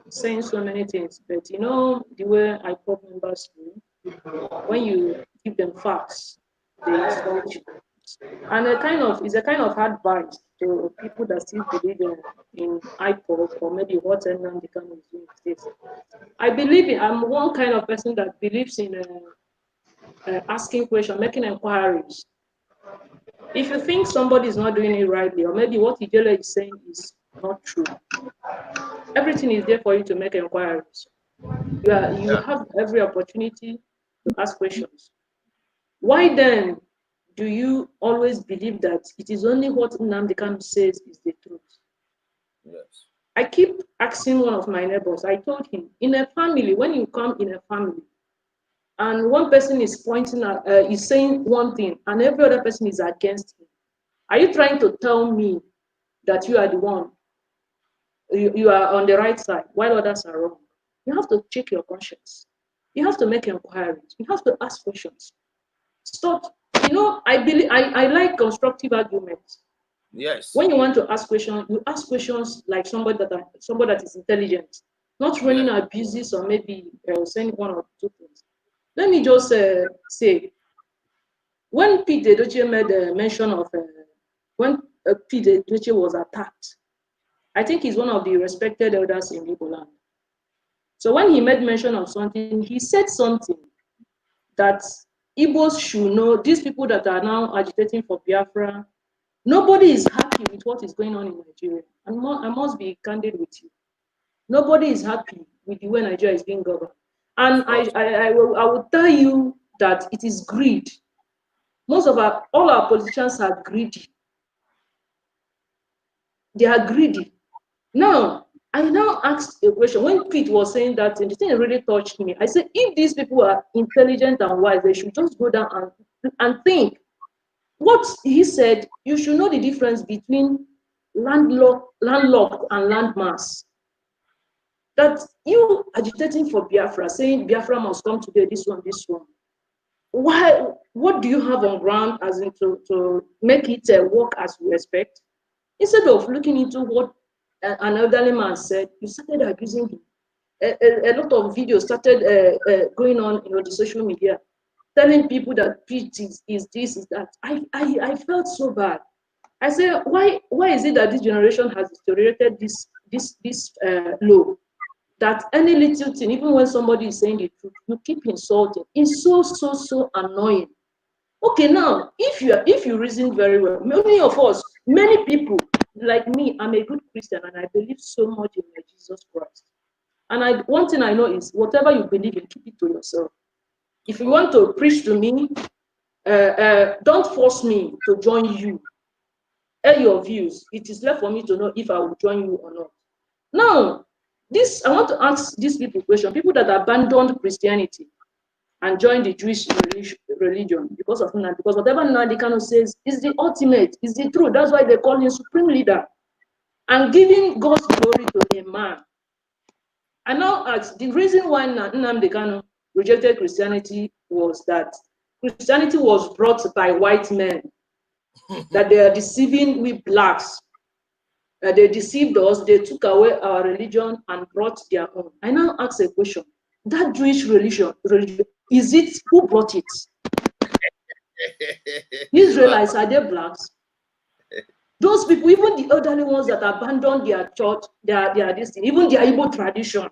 saying so many things. But you know, the way IPOB members do, when you give them facts, they insult you. And it's a kind of advice to people that still believe in IPOB or maybe what Nnamdi Kanu is doing these days. I'm one kind of person that believes in asking questions, making inquiries. If you think somebody is not doing it rightly, or maybe what Ijele is saying is not true, everything is there for you to make inquiries. You have every opportunity to ask questions. Why then do you always believe that it is only what Nnamdi Kanu says is the truth? Yes. I keep asking one of my neighbors, I told him, in a family, when you come in a family, and one person is pointing at, is saying one thing, and every other person is against him, are you trying to tell me that you are the one, you are on the right side, while others are wrong? You have to check your conscience. You have to make inquiries. You have to ask questions. Stop. You know, I like constructive arguments. Yes. When you want to ask questions, you ask questions like somebody that is intelligent, not running abuses or maybe saying one or two things. Let me just say, when Pete Edochie made a mention of when Pete Edochie was attacked, I think he's one of the respected elders in Igbo land. So when he made mention of something, he said something that Igbos should know. These people that are now agitating for Biafra, nobody is happy with what is going on in Nigeria. And I must be candid with you. Nobody is happy with the way Nigeria is being governed. And I will tell you that it is greed. All our politicians are greedy. They are greedy. Now, I now asked a question. When Pete was saying that, and the thing really touched me. I said, if these people are intelligent and wise, they should just go down and think. What he said, you should know the difference between landlocked and landmass. That you agitating for Biafra, saying Biafra must come today, this one. Why? What do you have on ground as in to make it work as we expect? Instead of looking into what an elderly man said, you started abusing him. A lot of videos started going on, the social media, telling people that Pete is this, is that. I felt so bad. I said, why is it that this generation has deteriorated this low? That any little thing, even when somebody is saying the truth, you keep insulting. It's so annoying. Okay, now if you reason very well, many people like me, I'm a good Christian and I believe so much in my Jesus Christ. And one thing I know is whatever you believe in, keep it to yourself. If you want to preach to me, don't force me to join you. Air your views. It is left for me to know if I will join you or not. Now, I want to ask these people a question. People that abandoned Christianity and joined the Jewish religion because of Nnamdi. Because whatever Nnamdi Kanu says is the ultimate, is the truth. That's why they call him supreme leader. And giving God's glory to a man. I now ask, the reason why Nnamdi Kanu rejected Christianity was that Christianity was brought by white men, that they are deceiving we blacks. They deceived us, they took away our religion and brought their own. I now ask a question. That Jewish religion, is it, who brought it? Israelites, are they blacks? Those people, even the elderly ones that abandoned their church, their this thing, even their Igbo tradition,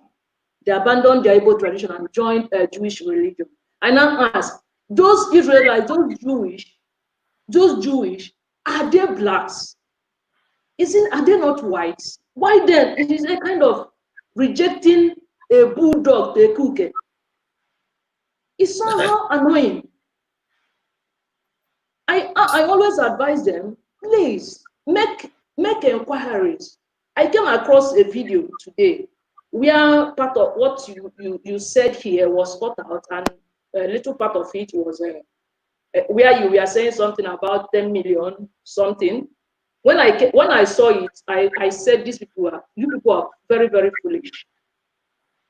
they abandoned their Igbo tradition and joined a Jewish religion. I now ask, those Israelites, those Jewish, are they blacks? Are they not whites? Why then? It is a kind of rejecting a bulldog to a cookie. It's somehow annoying. I always advise them, please make inquiries. I came across a video today where part of what you said here was cut out, and a little part of it was where you were saying something about 10 million something. When I saw it, I said, you people are very, very foolish.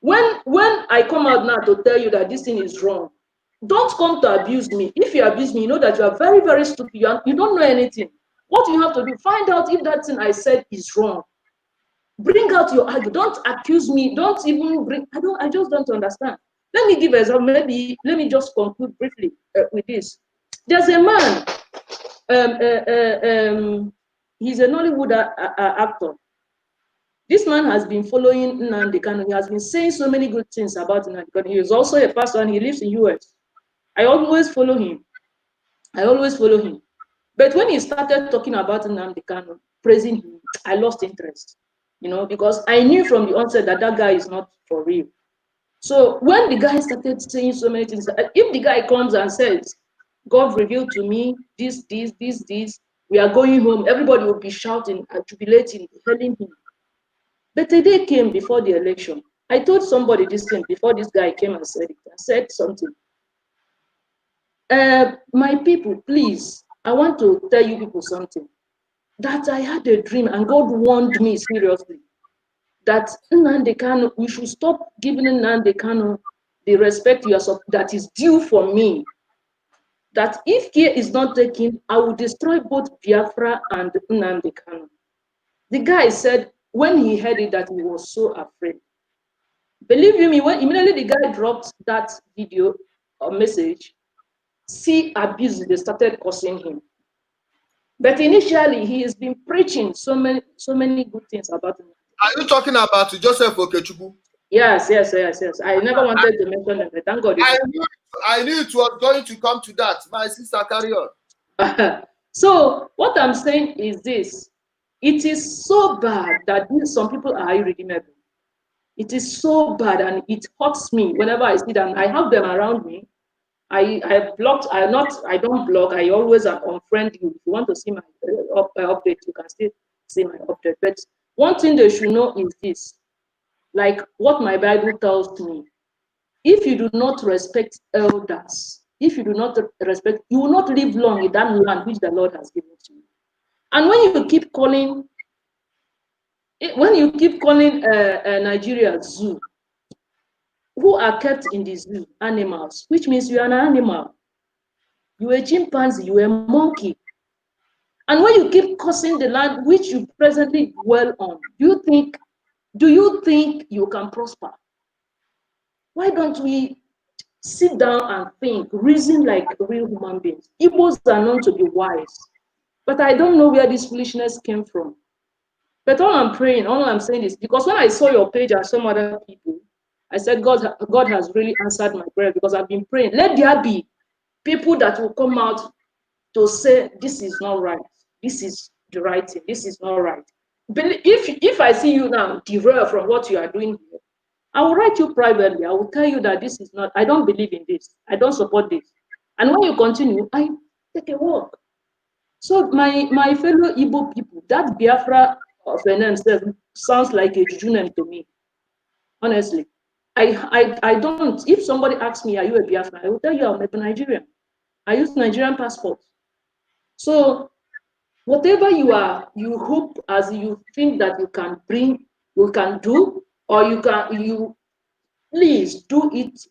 When I come out now to tell you that this thing is wrong, don't come to abuse me. If you abuse me, you know that you are very, very stupid. You don't know anything. What you have to do, find out if that thing I said is wrong. Bring out your argument. Don't accuse me. Don't even bring. I just don't understand. Let me give an example. Maybe let me just conclude briefly with this. There's a man. He's a Nollywood actor. This man has been following Nnamdi Kanu. He has been saying so many good things about Nnamdi Kanu. He is also a pastor and he lives in US. I always follow him. But when he started talking about Nnamdi Kanu, praising him, I lost interest. Because I knew from the onset that guy is not for real. So when the guy started saying so many things, if the guy comes and says, God revealed to me this, we are going home, everybody will be shouting and jubilating, hailing him. But the day came before the election. I told somebody this thing before this guy came and said it. I said something. My people, please, I want to tell you people something. That I had a dream and God warned me seriously that Nnamdi Kanu, we should stop giving Nnamdi Kanu the respect that is due for me. That if care is not taken, I will destroy both Biafra and Nnamdi Kanu. The guy said when he heard it that he was so afraid. Believe you me, when immediately the guy dropped that video or message, abuse, they started cursing him. But initially, he has been preaching so many good things about him. Are you talking about Joseph Okechukwu? Yes. I never wanted to mention them, but thank God. I knew it was going to come to that. My sister, carry on. So what I'm saying is this. It is so bad that some people are irredeemable. It is so bad and it hurts me whenever I see them. I have them around me. I have blocked. I don't block. I always unfriend you. If you want to see my update, you can still see my update. But one thing they should know is this: like what my Bible tells me, if you do not respect elders, if you do not respect, you will not live long in that land which the Lord has given to you. And when you keep calling Nigeria zoo, who are kept in the zoo? Animals, which means you are an animal. You are a chimpanzee, you are a monkey. And when you keep cursing the land which you presently dwell on, do you think you can prosper? Why don't we sit down and think, reason like real human beings? Igbos are known to be wise, but I don't know where this foolishness came from. But all I'm saying is, because when I saw your page and some other people, I said, God has really answered my prayer, because I've been praying. Let there be people that will come out to say, this is not right. This is the right thing. This is not right. But if I see you now derail from what you are doing here, I will write you privately. I will tell you that this is not, I don't believe in this. I don't support this. And when you continue, I take a walk. So my fellow Igbo people, that Biafra of a name sounds like a juju name to me. Honestly. I don't, if somebody asks me, are you a Biafra? I will tell you I'm a Nigerian. I use Nigerian passport. So whatever you hope as you think that you can bring, you can do, or you please do it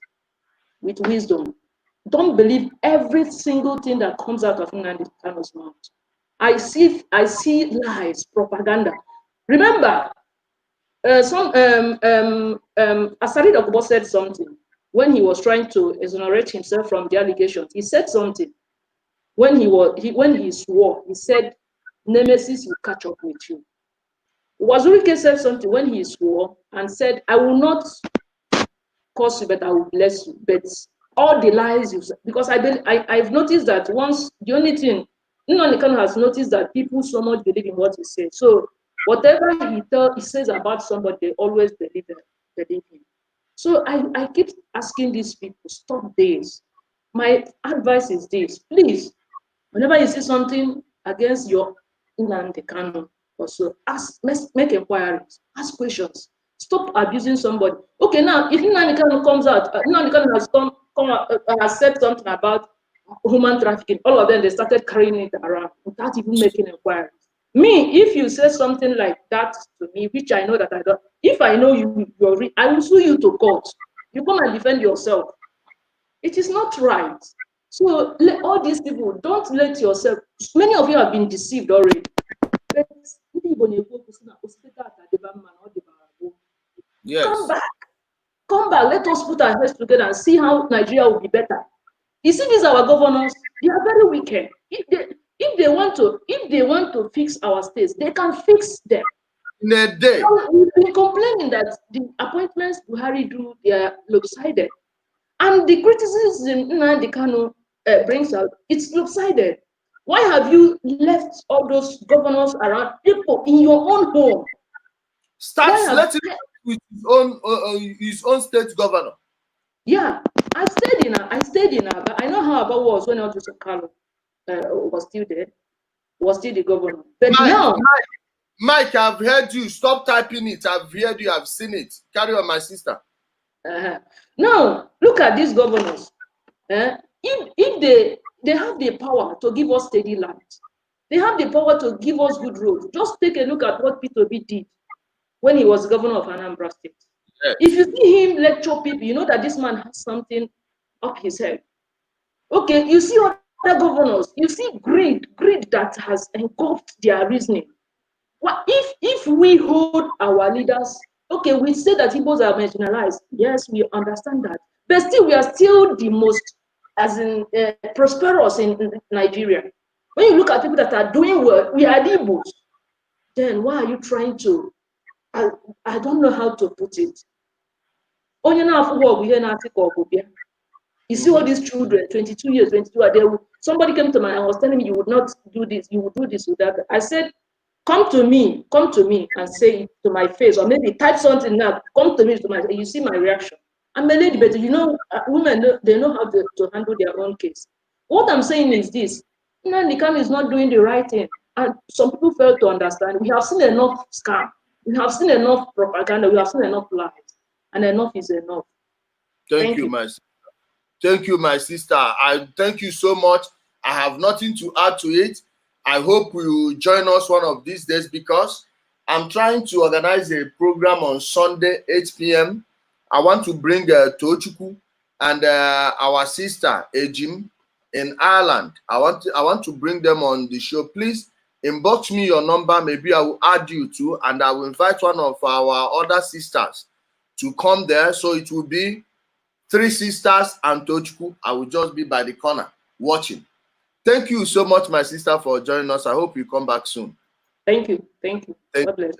with wisdom. Don't believe every single thing that comes out of Nnamdi Kanu's mouth. I see lies, propaganda. Remember, Asari Dokubo said something when he was trying to exonerate himself from the allegations. He said something when he swore. He said, "Nemesis will catch up with you." Wazurike said something when he swore and said, "I will not curse you, but I will bless you." But all the lies you said, because I've noticed that once the only thing Nnamdi Kanu has noticed that people so much believe in what he says. So whatever he says about somebody, they always believe him. So I keep asking these people, stop this. My advice is this: please, whenever you see something against your Nnamdi Kanu, also make inquiries, ask questions. Stop abusing somebody. Okay, now if Nnamdi Kanu comes out, Nnamdi Kanu has said something about human trafficking. All of them, they started carrying it around without even making inquiries. Me, if you say something like that to me, which I know that I don't, if I know I will sue you to court. You come and defend yourself. It is not right. So all these people, don't let yourself. Many of you have been deceived already. Yes. Come back. Come back. Let us put our heads together and see how Nigeria will be better. You see, these our governors, they are very wicked. If they want to fix our states, they can fix them. In a day. We've been complaining that the appointments Buhari do, they are lopsided. And the criticism Nnamdi Kanu brings out, it's lopsided. Why have you left all those governors around people in your own home? Let him with his own state governor. Yeah, I stayed in Aba. I know how Aba was when Joseph Kanu was still there, was still the governor. But Mike, I've heard you. Stop typing it. I've heard you. I've seen it. Carry on, my sister. Now, look at these governors. If they have the power to give us steady land, they have the power to give us good roads. Just take a look at what P2B did when he was governor of Anambra State. Yes. If you see him lecture people, you know that this man has something up his head. Okay, you see other governors, you see greed that has engulfed their reasoning. Well, if we hold our leaders, okay, we say that Igbos are marginalized. Yes, we understand that. But still, we are still the most, prosperous in Nigeria. When you look at people that are doing well, we are the Igbos. Then why are you trying to, I don't know how to put it. You see all these children, 22 years, 22, somebody came to me and was telling me you would not do this, you would do this with that. I said, come to me and say it to my face, or maybe type something now, come to me you see my reaction. I'm a lady, but you know, women, they know how to handle their own case. What I'm saying is this, Nnamdi Kanu is not doing the right thing. And some people fail to understand. We have seen enough scam. We have seen enough propaganda. We have seen enough lies. And enough is enough. Thank you, my sister. Thank you, my sister. I thank you so much. I have nothing to add to it. I hope you will join us one of these days, because I'm trying to organize a program on Sunday, 8 p.m. I want to bring Tochukwu and our sister Ejim in Ireland. I want to bring them on the show. Please inbox me your number. Maybe I will add you too, and I will invite one of our other sisters to come there. So it will be 3 sisters and Tochukwu. I will just be by the corner watching. Thank you so much, my sister, for joining us. I hope you come back soon. Thank you. God bless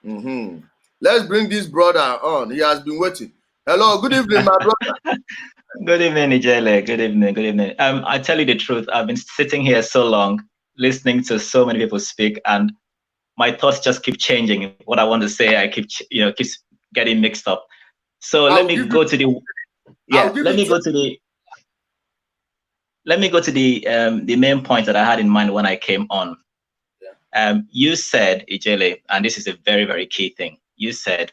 you. Let's bring this brother on. He has been waiting. Hello, good evening, my brother. Good evening, Ijele. Good evening. I tell you the truth, I've been sitting here so long, listening to so many people speak, and my thoughts just keep changing. What I want to say, I keeps getting mixed up. So let me go to the main point that I had in mind when I came on. You said, Ijele, and this is a very, very key thing. You said,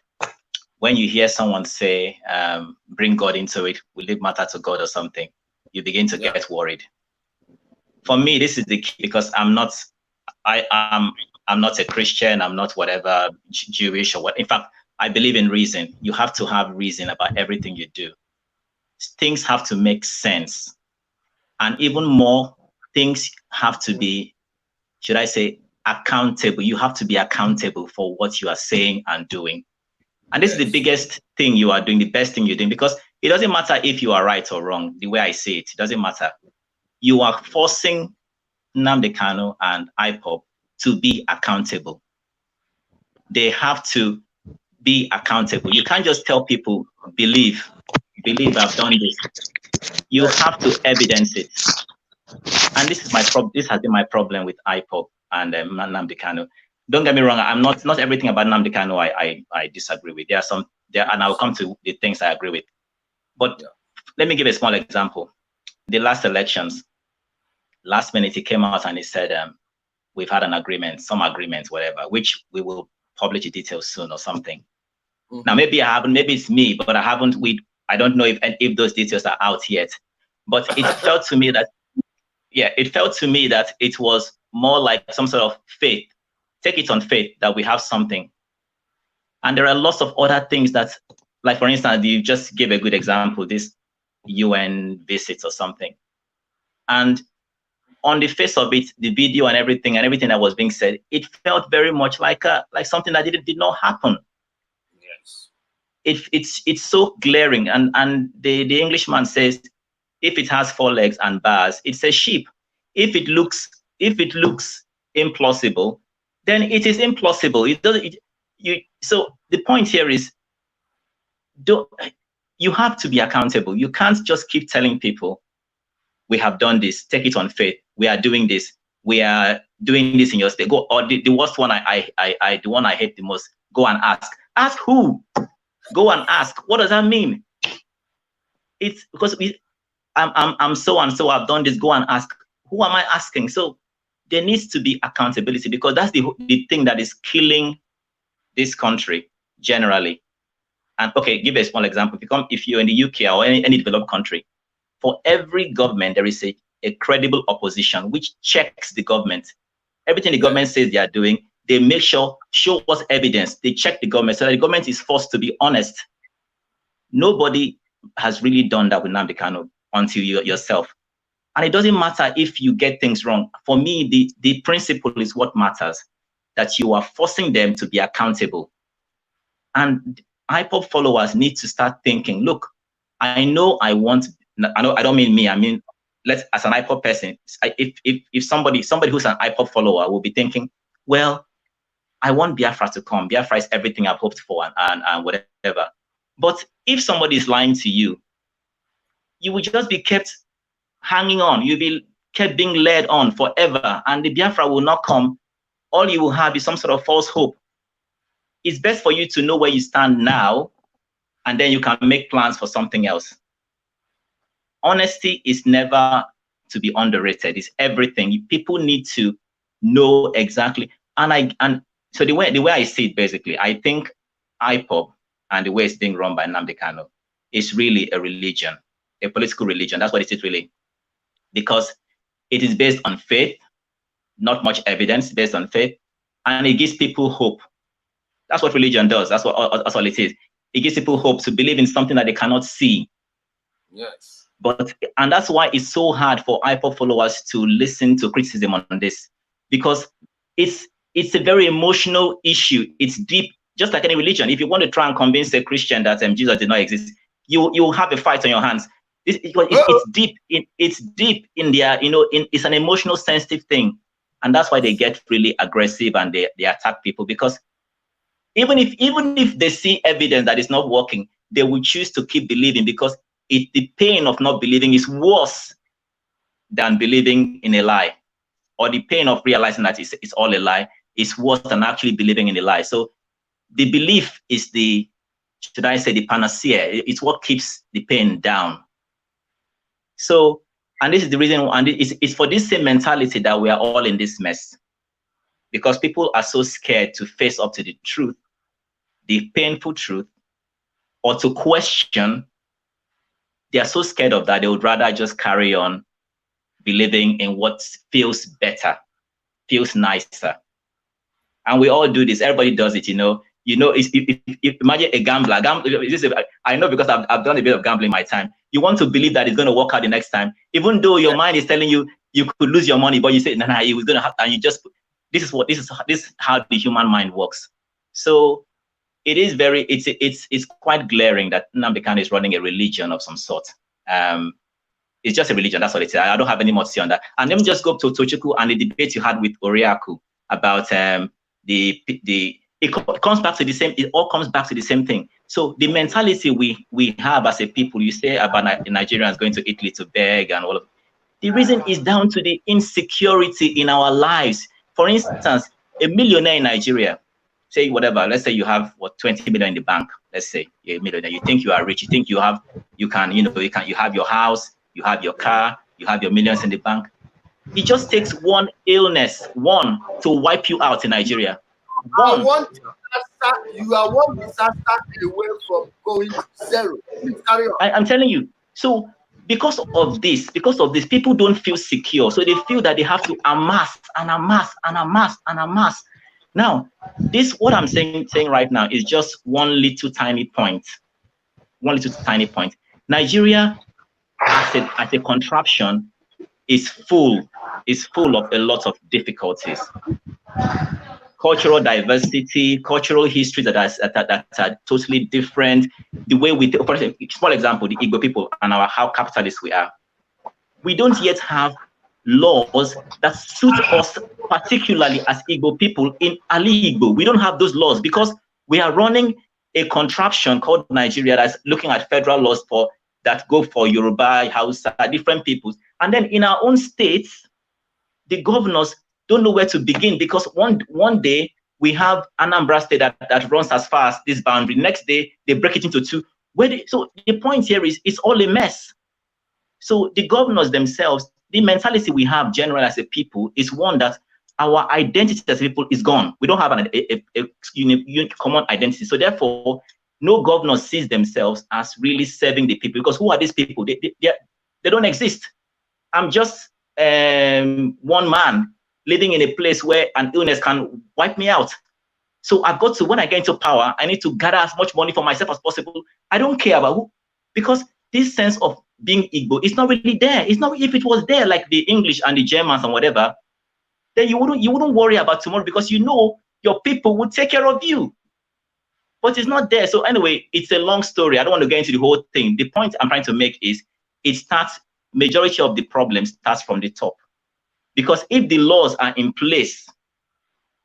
when you hear someone say, bring God into it, we leave matter to God or something, you begin to get worried. For me, this is the key, because I'm not a Christian, I'm not whatever, Jewish or what. In fact, I believe in reason. You have to have reason about everything you do. Things have to make sense. And even more, things have to be, should I say, accountable. You have to be accountable for what you are saying and doing. And this is the biggest thing you are doing, the best thing you're doing, because it doesn't matter if you are right or wrong, the way I see it, it doesn't matter. You are forcing Nnamdi Kanu and IPOB to be accountable. They have to be accountable. You can't just tell people, believe I've done this. You have to evidence it. And this is this has been my problem with IPOB and Nnamdi Kanu. Don't get me wrong, I'm not everything about Nnamdi Kanu I disagree with. There are some and I'll come to the things I agree with. But let me give a small example. The last elections, last minute he came out and he said, we've had an agreement, some agreement, whatever, which we will publish the details soon or something. Mm-hmm. Now maybe I haven't, maybe it's me, but I don't know if those details are out yet. But it felt to me that, it was more like some sort of faith. Take it on faith that we have something. And there are lots of other things that, like for instance, you just gave a good example, this UN visits or something. And on the face of it, the video and everything that was being said, it felt very much like something that did not happen. Yes. It's so glaring. And the Englishman says, if it has 4 legs and bars, it's a sheep. If it looks implausible, then it is implausible. It doesn't. So the point here is, you have to be accountable. You can't just keep telling people, we have done this, take it on faith. We are doing this. We are doing this in your state. Go, or the worst one, the one I hate the most, go and ask. Ask who? Go and ask. What does that mean? It's because I'm so and so, I've done this, go and ask. Who am I asking? So there needs to be accountability, because that's the thing that is killing this country generally. And okay, give a small example. If you're in the UK or any developed country, for every government, there is a credible opposition which checks the government. Everything the government says they are doing, they make sure, show us evidence. They check the government so that the government is forced to be honest. Nobody has really done that with Nnamdi Kanu until yourself. And it doesn't matter if you get things wrong. For me, the principle is what matters, that you are forcing them to be accountable. And IPOB followers need to start thinking, look, I don't mean me, I mean, as an IPOB person, if somebody who's an IPOB follower will be thinking, well, I want Biafra to come. Biafra is everything I've hoped for and whatever. But if somebody is lying to you, you will just be kept hanging on. You'll be kept being led on forever, and the Biafra will not come. All you will have is some sort of false hope. It's best for you to know where you stand now, and then you can make plans for something else. Honesty is never to be underrated. It's everything. People need to know exactly. And so the way I see it, basically, I think IPOB and the way it's being run by Nnamdi Kanu is really a religion, a political religion. That's what it is really, because it is based on faith, not much evidence, based on faith, and it gives people hope. That's what religion does. That's all it is. It gives people hope to believe in something that they cannot see. Yes. And that's why it's so hard for IPOB followers to listen to criticism on this, because it's a very emotional issue. It's deep, just like any religion. If you want to try and convince a Christian that Jesus did not exist, you have a fight on your hands. It's deep. It's deep in their, it's an emotional, sensitive thing, and that's why they get really aggressive and they attack people, because even if they see evidence that is not working, they will choose to keep believing, because the pain of not believing is worse than believing in a lie, or the pain of realizing that it's all a lie is worse than actually believing in a lie. So the belief is the panacea. It's what keeps the pain down. So, and this is the reason, and it's for this same mentality that we are all in this mess, because people are so scared to face up to the truth, the painful truth, or to question. They are so scared of that, they would rather just carry on believing in what feels better, feels nicer. And we all do this. Everybody does it, if imagine a gambler. I know, because I've done a bit of gambling in my time. You want to believe that it's going to work out the next time, even though your mind is telling you you could lose your money, but you say, nah, it was going to happen. And you just, this is how the human mind works. So it is it's quite glaring that Nnamdi Kanu is running a religion of some sort. It's just a religion. That's what it is. I don't have any more to say on that. And let me just go to Tochukwu and the debate you had with Oriaku about it comes back to the same. It all comes back to the same thing. So the mentality we have as a people, you say about Nigerians going to Italy to beg and all of it. The reason is down to the insecurity in our lives. For instance, a millionaire in Nigeria, say whatever, let's say you have 20 million in the bank. Let's say you're a millionaire. You think you are rich. You think you have your house, you have your car, you have your millions in the bank. It just takes one illness, to wipe you out in Nigeria. You are one disaster away from going to zero. Please carry on. I'm telling you. So because of this, people don't feel secure. So they feel that they have to amass and amass and amass and amass. Now, this, what I'm saying right now is just one little tiny point. One little tiny point. Nigeria, as a contraption, is full of a lot of difficulties. Cultural diversity, cultural history that are totally different. The way we, for example, small example, the Igbo people and how capitalist we are. We don't yet have laws that suit us, particularly as Igbo people in Ali Igbo. We don't have those laws because we are running a contraption called Nigeria that's looking at federal laws that go for Yoruba, Hausa, different peoples. And then in our own states, the governors don't know where to begin, because one day we have Anambra State that runs as far as this boundary. Next day they break it into two. So the point here is it's all a mess. So the governors themselves, the mentality we have generally as a people is one that our identity as a people is gone. We don't have a common identity. So therefore, no governor sees themselves as really serving the people, because who are these people? They don't exist. I'm just one man living in a place where an illness can wipe me out. So I've got to, when I get into power, I need to gather as much money for myself as possible. I don't care about who, because this sense of being Igbo is not really there. It's not. If it was there, like the English and the Germans and whatever, then you wouldn't worry about tomorrow, because you know your people would take care of you. But it's not there. So anyway, it's a long story. I don't want to get into the whole thing. The point I'm trying to make is majority of the problem starts from the top. Because if the laws are in place,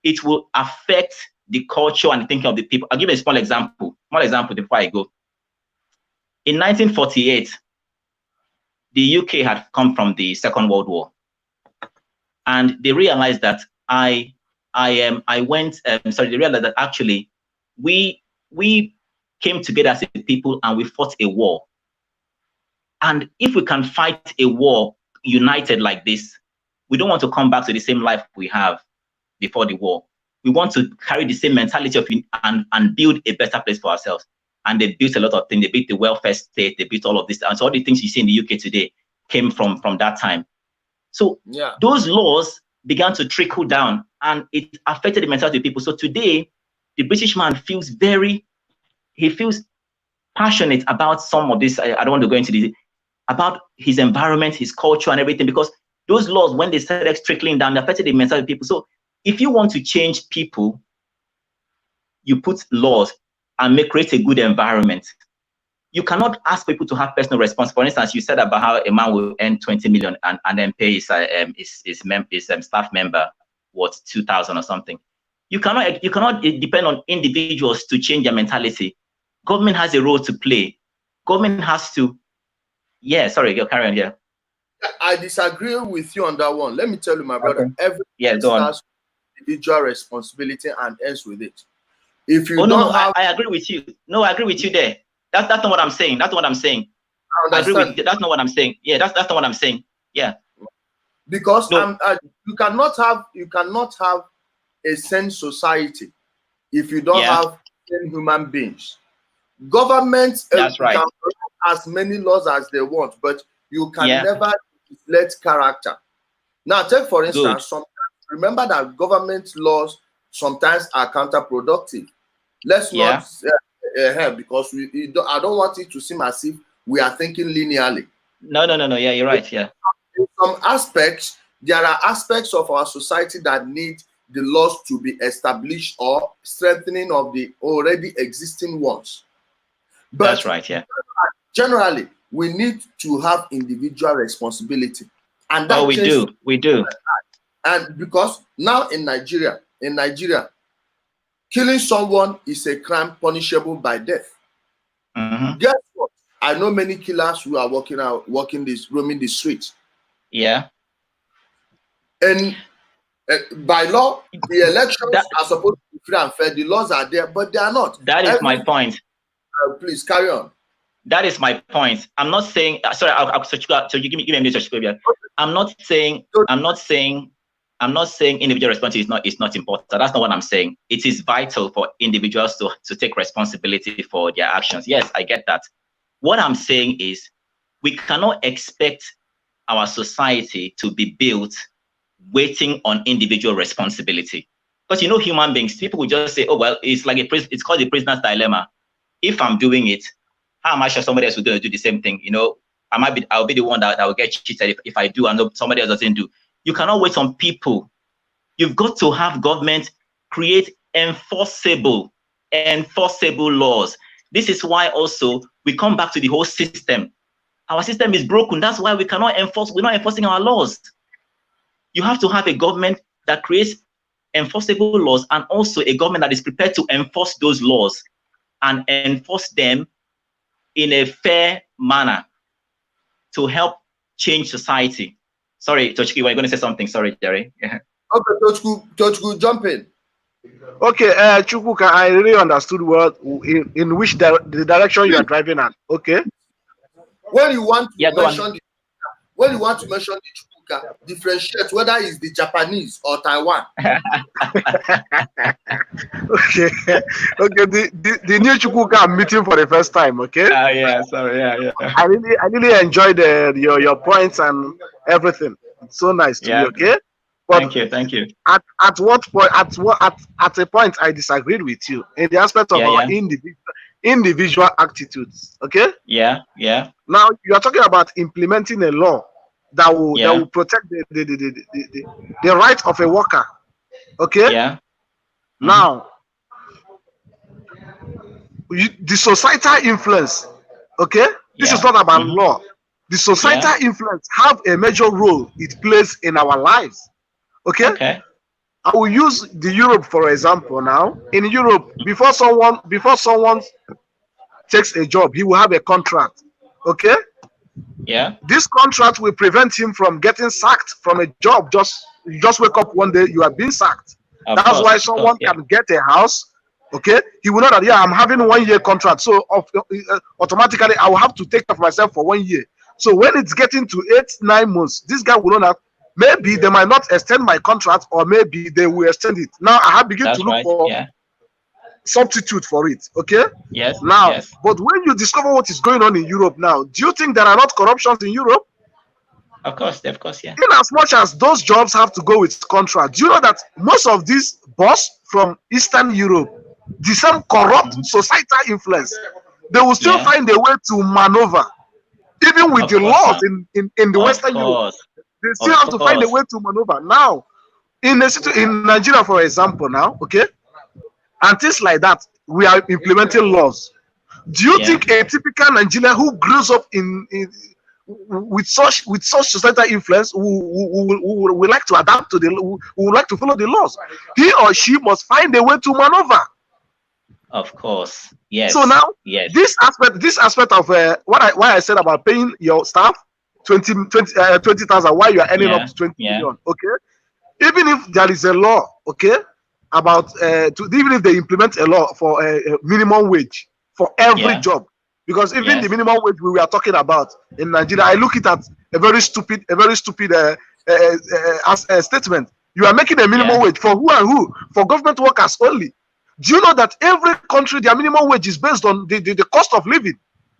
it will affect the culture and the thinking of the people. I'll give you a small example before I go. In 1948, the UK had come from the Second World War, and they realized that they realized that actually we came together as a people and we fought a war. And if we can fight a war united like this, we don't want to come back to the same life we have before the war. We want to carry the same mentality of and build a better place for ourselves. And they built a lot of things. They built the welfare state. They built all of this. And so all the things you see in the UK today came from that time. So those laws began to trickle down, and it affected the mentality of people. So today, the British man feels passionate about some of this. I don't want to go into this, about his environment, his culture and everything, because those laws, when they started trickling down, they affected the mentality of people. So if you want to change people, you put laws and create a good environment. You cannot ask people to have personal responsibility. For instance, you said about how a man will earn 20 million and then pay his staff member, what, 2,000 or something. You cannot depend on individuals to change their mentality. Government has a role to play. Government has to, sorry, you're carrying on here. I disagree with you on that one. Let me tell you, my brother, everything starts with individual responsibility and ends with it. If you I agree with you. No, I agree with you there. That's not what I'm saying. That's not what I'm saying. I agree with you. That's not what I'm saying. Yeah, that's not what I'm saying. Yeah. Because you cannot have a sane society if you don't have sane human beings. Governments can write as many laws as they want, but you can never let character. Now, take for instance, remember that government laws sometimes are counterproductive. Let's not because I don't want it to seem as if we are thinking linearly. No. Yeah, you're right. Yeah. In some aspects, there are aspects of our society that need the laws to be established or strengthening of the already existing ones. But that's right. Yeah. Generally, we need to have individual responsibility, and that we do. And because now in Nigeria, killing someone is a crime punishable by death. Guess what? I know many killers who are roaming the streets. Yeah. And by law, the elections are supposed to be free and fair. The laws are there, but they are not. That is my point. Please carry on. That is my point. I'm not saying. Sorry, so you give me a minute. I'm not saying individual responsibility is not important. That's not what I'm saying. It is vital for individuals to take responsibility for their actions. Yes, I get that. What I'm saying is we cannot expect our society to be built waiting on individual responsibility. Because you know, human beings, people will just say, oh, well, it's like it's called the prisoner's dilemma. If I'm doing it, how am I sure somebody else will do the same thing? You know, I'll be the one that will get cheated if I do and somebody else doesn't do. You cannot wait on people. You've got to have government create enforceable laws. This is why also we come back to the whole system. Our system is broken. That's why we cannot enforce, we're not enforcing our laws. You have to have a government that creates enforceable laws and also a government that is prepared to enforce those laws and enforce them in a fair manner to help change society. Sorry, Tochki, were you going to say something? Sorry, Jerry. Yeah. Okay, Tochku, jump in. Okay, Chukwuka, I really understood what in which the direction you are driving at. Okay. When you want to mention the Chukwuka, differentiate whether it's the Japanese or Taiwan. Okay. Okay. The new Chukwuka I'm meeting for the first time. Okay. Yeah. Sorry. Yeah. I really enjoyed your points and everything. It's so nice to me. Okay. But thank you. At what point? At a point, I disagreed with you in the aspect of our individual attitudes. Okay. Yeah. Now you are talking about implementing a law that will protect the right of a worker. Okay. Yeah. Now, the societal influence. Okay. This is not about law. The societal influence have a major role it plays in our lives. Okay. I will use the Europe for example. Now, in Europe, before someone takes a job, he will have a contract. Okay. Yeah. This contract will prevent him from getting sacked from a job. You just wake up one day, you are being sacked. That's why someone can get a house. Okay. He will know that I'm having 1 year contract, so automatically I will have to take care of myself for 1 year. So when it's getting to 8-9 months, this guy will know that maybe they might not extend my contract, or maybe they will extend it. Now I have begun to look for substitute for it. Okay. Yes. Now, but when you discover what is going on in Europe now, do you think there are not corruptions in Europe? Of course, yeah. In as much as those jobs have to go with contract, do you know that most of these boss from Eastern Europe, the same corrupt societal influence, they will still find a way to maneuver, even with the laws in the Western Europe. They still have to find a way to maneuver. Now, in Nigeria, for example, now, okay, and things like that, we are implementing laws. Do you think a typical Nigerian who grows up with such societal influence would like to adapt to would like to follow the laws? He or she must find a way to maneuver. Of course, yes. So now, this aspect of why I said about paying your staff 20,000 while you are earning up to 20 million. Okay, even if there is a law, okay, about even if they implement a law for a minimum wage for every job, because even the minimum wage we were talking about in Nigeria, I look at a very stupid statement. You are making a minimum wage for who and who? For government workers only. Do you know that every country their minimum wage is based on the cost of living?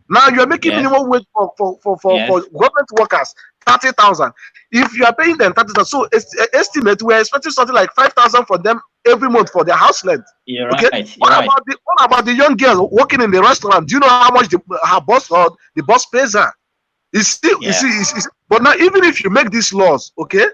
Now you are making minimum wage for government workers 30,000. If you are paying them 30,000, so estimate we are expecting something like 5,000 for them every month for their house rent. What about the young girl working in the restaurant? Do you know how much her boss or the boss pays her? But now even if you make these laws, okay,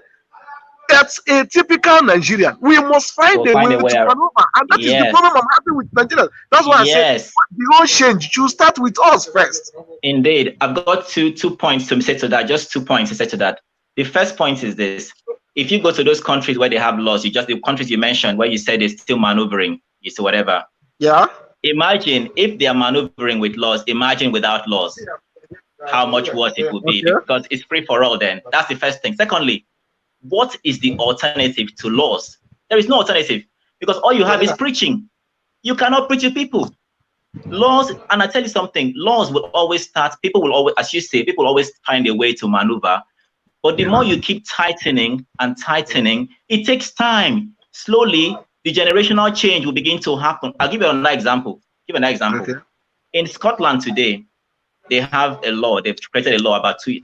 that's a typical Nigerian. We must find a way to maneuver, and that is the problem I'm having with Nigeria. That's why I said the whole change should start with us first. Indeed, I've got two points to say to that. Just 2 points to say to that. The first point is this: if you go to those countries where they have laws, the countries you mentioned where you said they're still maneuvering, you see whatever. Yeah. Imagine if they are maneuvering with laws. Imagine without laws, how much worse it would be, because it's free for all. Then that's the first thing. Secondly, what is the alternative to laws? There is no alternative, because all you have is preaching. You cannot preach to people. Laws, and I tell you something, laws will always start, people will always, as you say, people always find a way to maneuver. But the more you keep tightening and tightening, it takes time. Slowly, the generational change will begin to happen. I'll give you another example. Okay. In Scotland today, they have a law. They've created a law about 3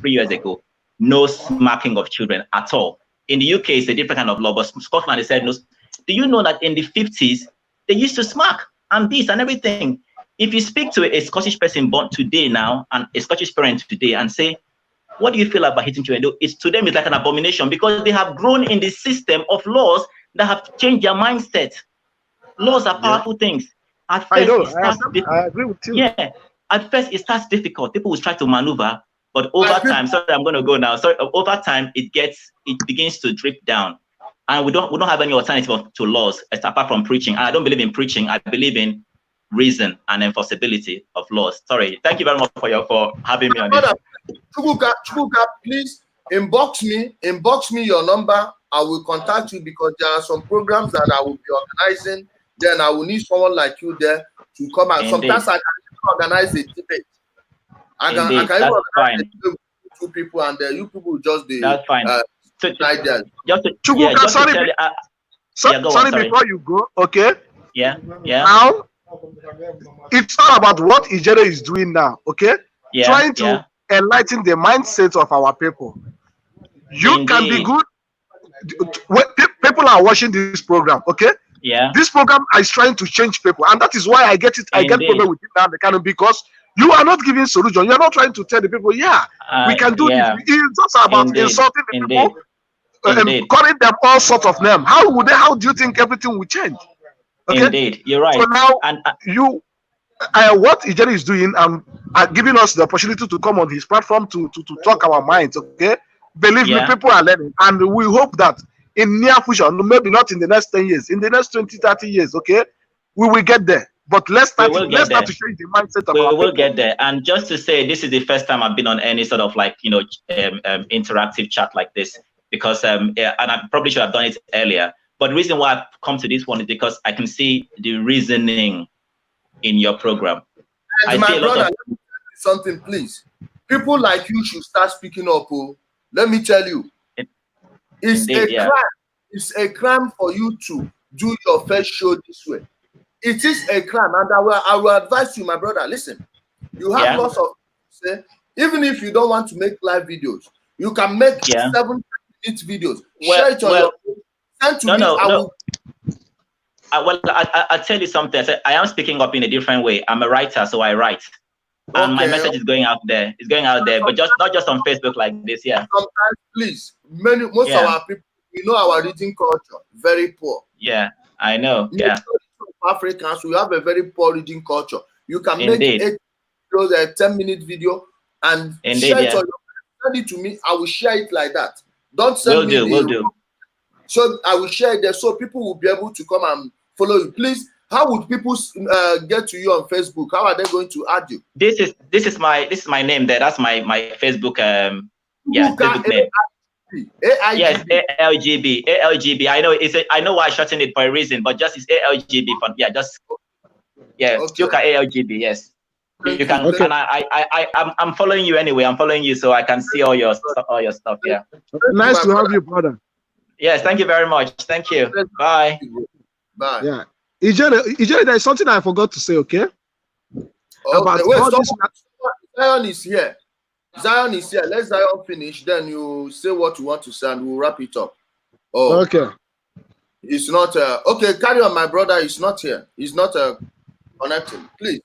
years ago. No smacking of children at all. In the UK, it's a different kind of law, but Scotland, they said no. Do you know that in the 50s, they used to smack and this and everything? If you speak to a Scottish person born today now, and a Scottish parent today, and say, what do you feel about hitting children? It's to them, it's like an abomination, because they have grown in the system of laws that have changed their mindset. Laws are powerful things. At first, I agree with you. Yeah, at first it starts difficult. People will try to maneuver, but over time, sorry, I'm going to go now. So over time, it begins to drip down, and we don't have any alternative to laws apart from preaching. And I don't believe in preaching. I believe in reason and enforceability of laws. Sorry, thank you very much for having me on this. Chukwuka, please inbox me your number. I will contact you because there are some programs that I will be organizing. Then I will need someone like you there to come out. Sometimes I can organize a debate. I can even organize a debate with 2 people, and then you people just that's fine. Sorry, before you go, okay? Yeah. Now, it's all about what Ijere is doing now, okay? Yeah. Trying to enlighten the mindset of our people. You can be good. People are watching this program, okay? Yeah. This program is trying to change people, and that is why I get it. I get problem with Nnamdi Kanu, because you are not giving solution. You are not trying to tell the people, we can do this. It's just about insulting the people, calling them all sorts of names. How do you think everything will change? Okay? Indeed, you're right. So now, what Ijere is doing, giving us the opportunity to come on his platform to talk our minds. Okay, believe me, people are learning, and we hope that in near future, maybe not in the next 10 years, in the next 20, 30 years, okay, we will get there. But let's start to change the mindset of our people. We will get there. And just to say, this is the first time I've been on any sort of interactive chat like this, because and I probably should have done it earlier. But the reason why I've come to this one is because I can see the reasoning in your program. And my brother, let me tell you something, please. People like you should start speaking up. Oh. Let me tell you, it's a crime. It's a crime for you to do your first show this way. It is a crime, and I will advise you, my brother. Listen, you have lots of say. Even if you don't want to make live videos, you can make 7-minute videos. Share it on your. Send to me. I'll tell you something. I am speaking up in a different way. I'm a writer, so I write. And my message is going out there. It's going out there, but not just on Facebook like this. Yeah. Sometimes, please, most of our people, we know our reading culture very poor. Yeah, I know. Yeah. Africans, we have a very poor reading culture. You can make 8 videos, a 10-minute video, and share it on your. Send it to me. I will share it like that. Don't send me. Will do. So I will share it there, so people will be able to come and follow you. Please, how would people get to you on Facebook? How are they going to add you? This is my name there. That's my Facebook Facebook name. Yes, ALGB. I know I know why I shortened it for a reason, but just it's ALGB for Stuka ALGB. Yes, you can. Okay. And I'm following you anyway. I'm following you, so I can see all your stuff. Yeah. Nice to have you, brother. Yes, thank you very much. Thank you. Bye. Bye. Yeah. Ijere, there's something I forgot to say, okay? Zion is here. Zion is here. Let Zion finish. Then you say what you want to say and we'll wrap it up. Oh, okay. It's not okay. Carry on, my brother. It's not here. He's not connecting. Please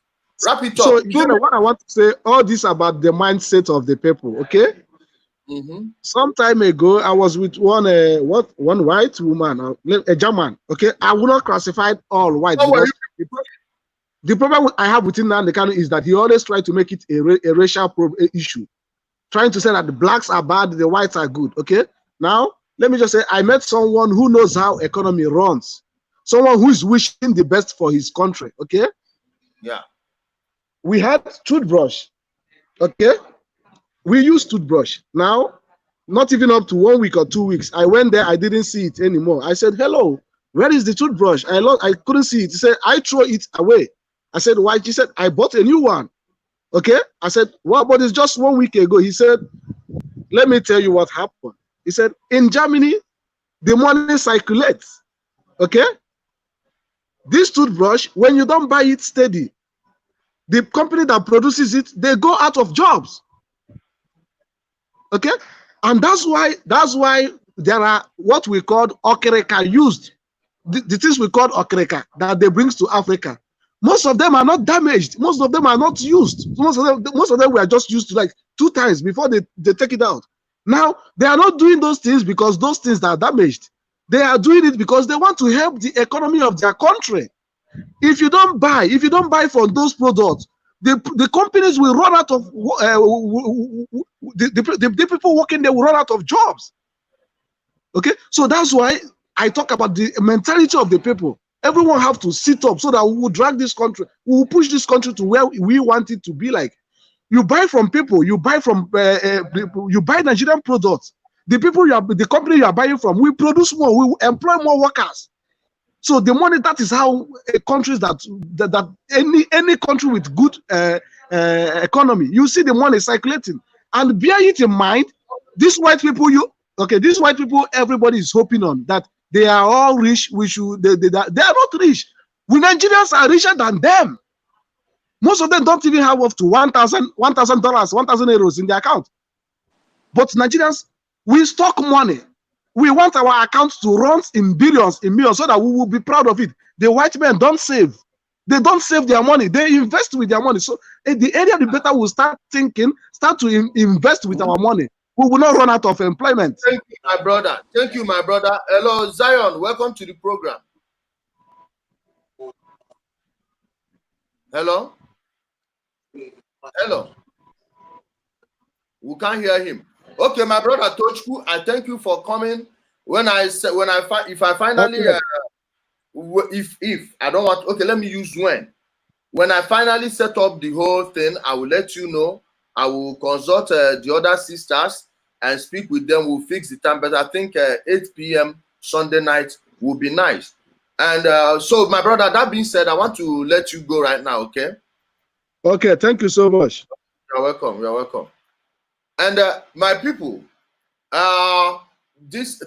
wrap it up. So, what I want to say, all this about the mindset of the people, okay? Some time ago, I was with one white woman, a German. Okay, I will not classify all white. The problem I have with Nnamdi Kanu is that he always tries to make it a racial issue, trying to say that the blacks are bad, the whites are good. Okay, now let me just say I met someone who knows how economy runs, someone who is wishing the best for his country. Okay, yeah, we had toothbrush. Okay. We use toothbrush. Now, not even up to 1 week or 2 weeks. I went there, I didn't see it anymore. I said, hello, where is the toothbrush? I couldn't see it. He said, I threw it away. I said, why? He said, I bought a new one. Okay. I said, well, but it's just 1 week ago. He said, let me tell you what happened. He said, in Germany, the money circulates. Okay. This toothbrush, when you don't buy it steady, the company that produces it, they go out of jobs. Okay, and that's why there are what we call okereka used. The things we call okereka that they brings to Africa. Most of them are not damaged. Most of them are not used. Most of them were just used like 2 times before they take it out. Now they are not doing those things because those things are damaged. They are doing it because they want to help the economy of their country. If you don't buy from those products, the companies will run out of the people working there will run out of jobs. Okay, so that's why I talk about the mentality of the people. Everyone have to sit up so that we will drag this country, we will push this country to where we want it to be. Like, you buy from people, you buy from you buy Nigerian products. The company you are buying from, we produce more, we employ more workers. So the money, that is how countries that any country with good economy, you see the money circulating. And bear it in mind, these white people, everybody is hoping on that they are all rich. They are not rich. We Nigerians are richer than them. Most of them don't even have up to $1,000, €1,000 in their account. But Nigerians, we stock money. We want our accounts to run in billions, in millions, so that we will be proud of it. The white men don't save. They don't save their money. They invest with their money. So in the area, the better we'll start to invest with our money. We will not run out of employment. Thank you, my brother. Thank you, my brother. Hello, Zion. Welcome to the program. Hello? Hello? We can't hear him. Okay, my brother Tochku, I thank you for coming. If I finally if I don't want, okay, let me use when I finally set up the whole thing, I will let you know. I will consult the other sisters and speak with them. We'll fix the time, but I think 8 p.m. Sunday night will be nice. And so, my brother, that being said, I want to let you go right now. Okay. Okay. Thank you so much. You're welcome. You're welcome. And my people,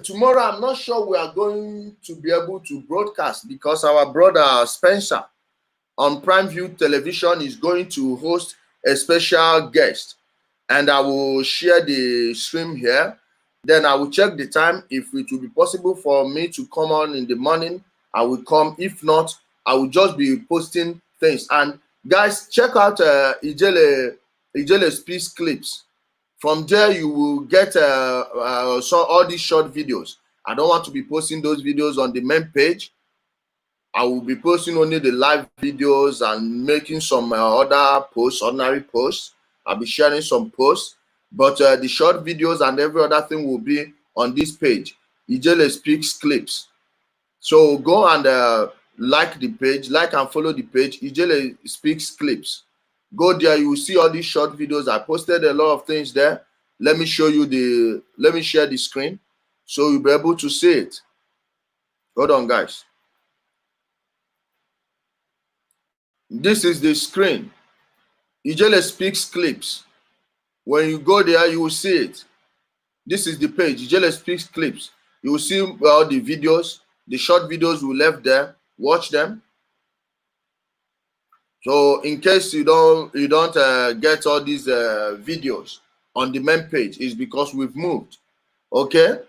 tomorrow, I'm not sure we are going to be able to broadcast because our brother Spencer on Prime View Television is going to host a special guest, and I will share the stream here. Then I will check the time. If it will be possible for me to come on in the morning, I will come. If not, I will just be posting things. And guys, check out Ijele Speaks Clips. From there, you will get all these short videos. I don't want to be posting those videos on the main page. I will be posting only the live videos and making some other posts, ordinary posts. I'll be sharing some posts. But the short videos and every other thing will be on this page, Ijele Speaks Clips. So go and like the page, like and follow the page, Ijele Speaks Clips. Go there, you will see all these short videos. I posted a lot of things there. Let me show you let me share the screen so you'll be able to see it. Hold on, guys. This is the screen. Ijele Speaks Clips. When you go there, you will see it. This is the page, Ijele Speaks Clips. You will see all the videos, the short videos we left there. Watch them. So in case you don't get all these videos on the main page, it's because we've moved. Okay.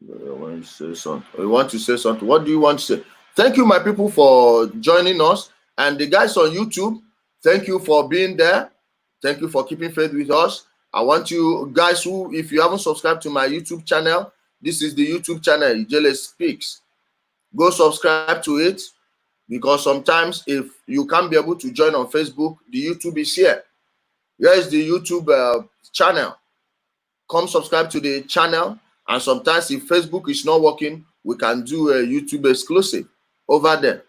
I want to say something. I want to say something. What do you want to say? Thank you, my people, for joining us, and the guys on YouTube. Thank you for being there. Thank you for keeping faith with us. I want you guys who, if you haven't subscribed to my YouTube channel, this is the YouTube channel, Ijele Speaks. Go subscribe to it. Because sometimes if you can't be able to join on Facebook, the YouTube is here. Here is the YouTube channel. Come subscribe to the channel. And sometimes if Facebook is not working, we can do a YouTube exclusive over there.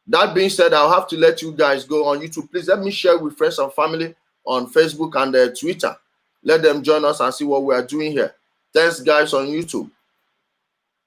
That being said, I'll have to let you guys go on YouTube. Please let me share with friends and family on Facebook and Twitter. Let them join us and see what we are doing here. Thanks, guys, on YouTube.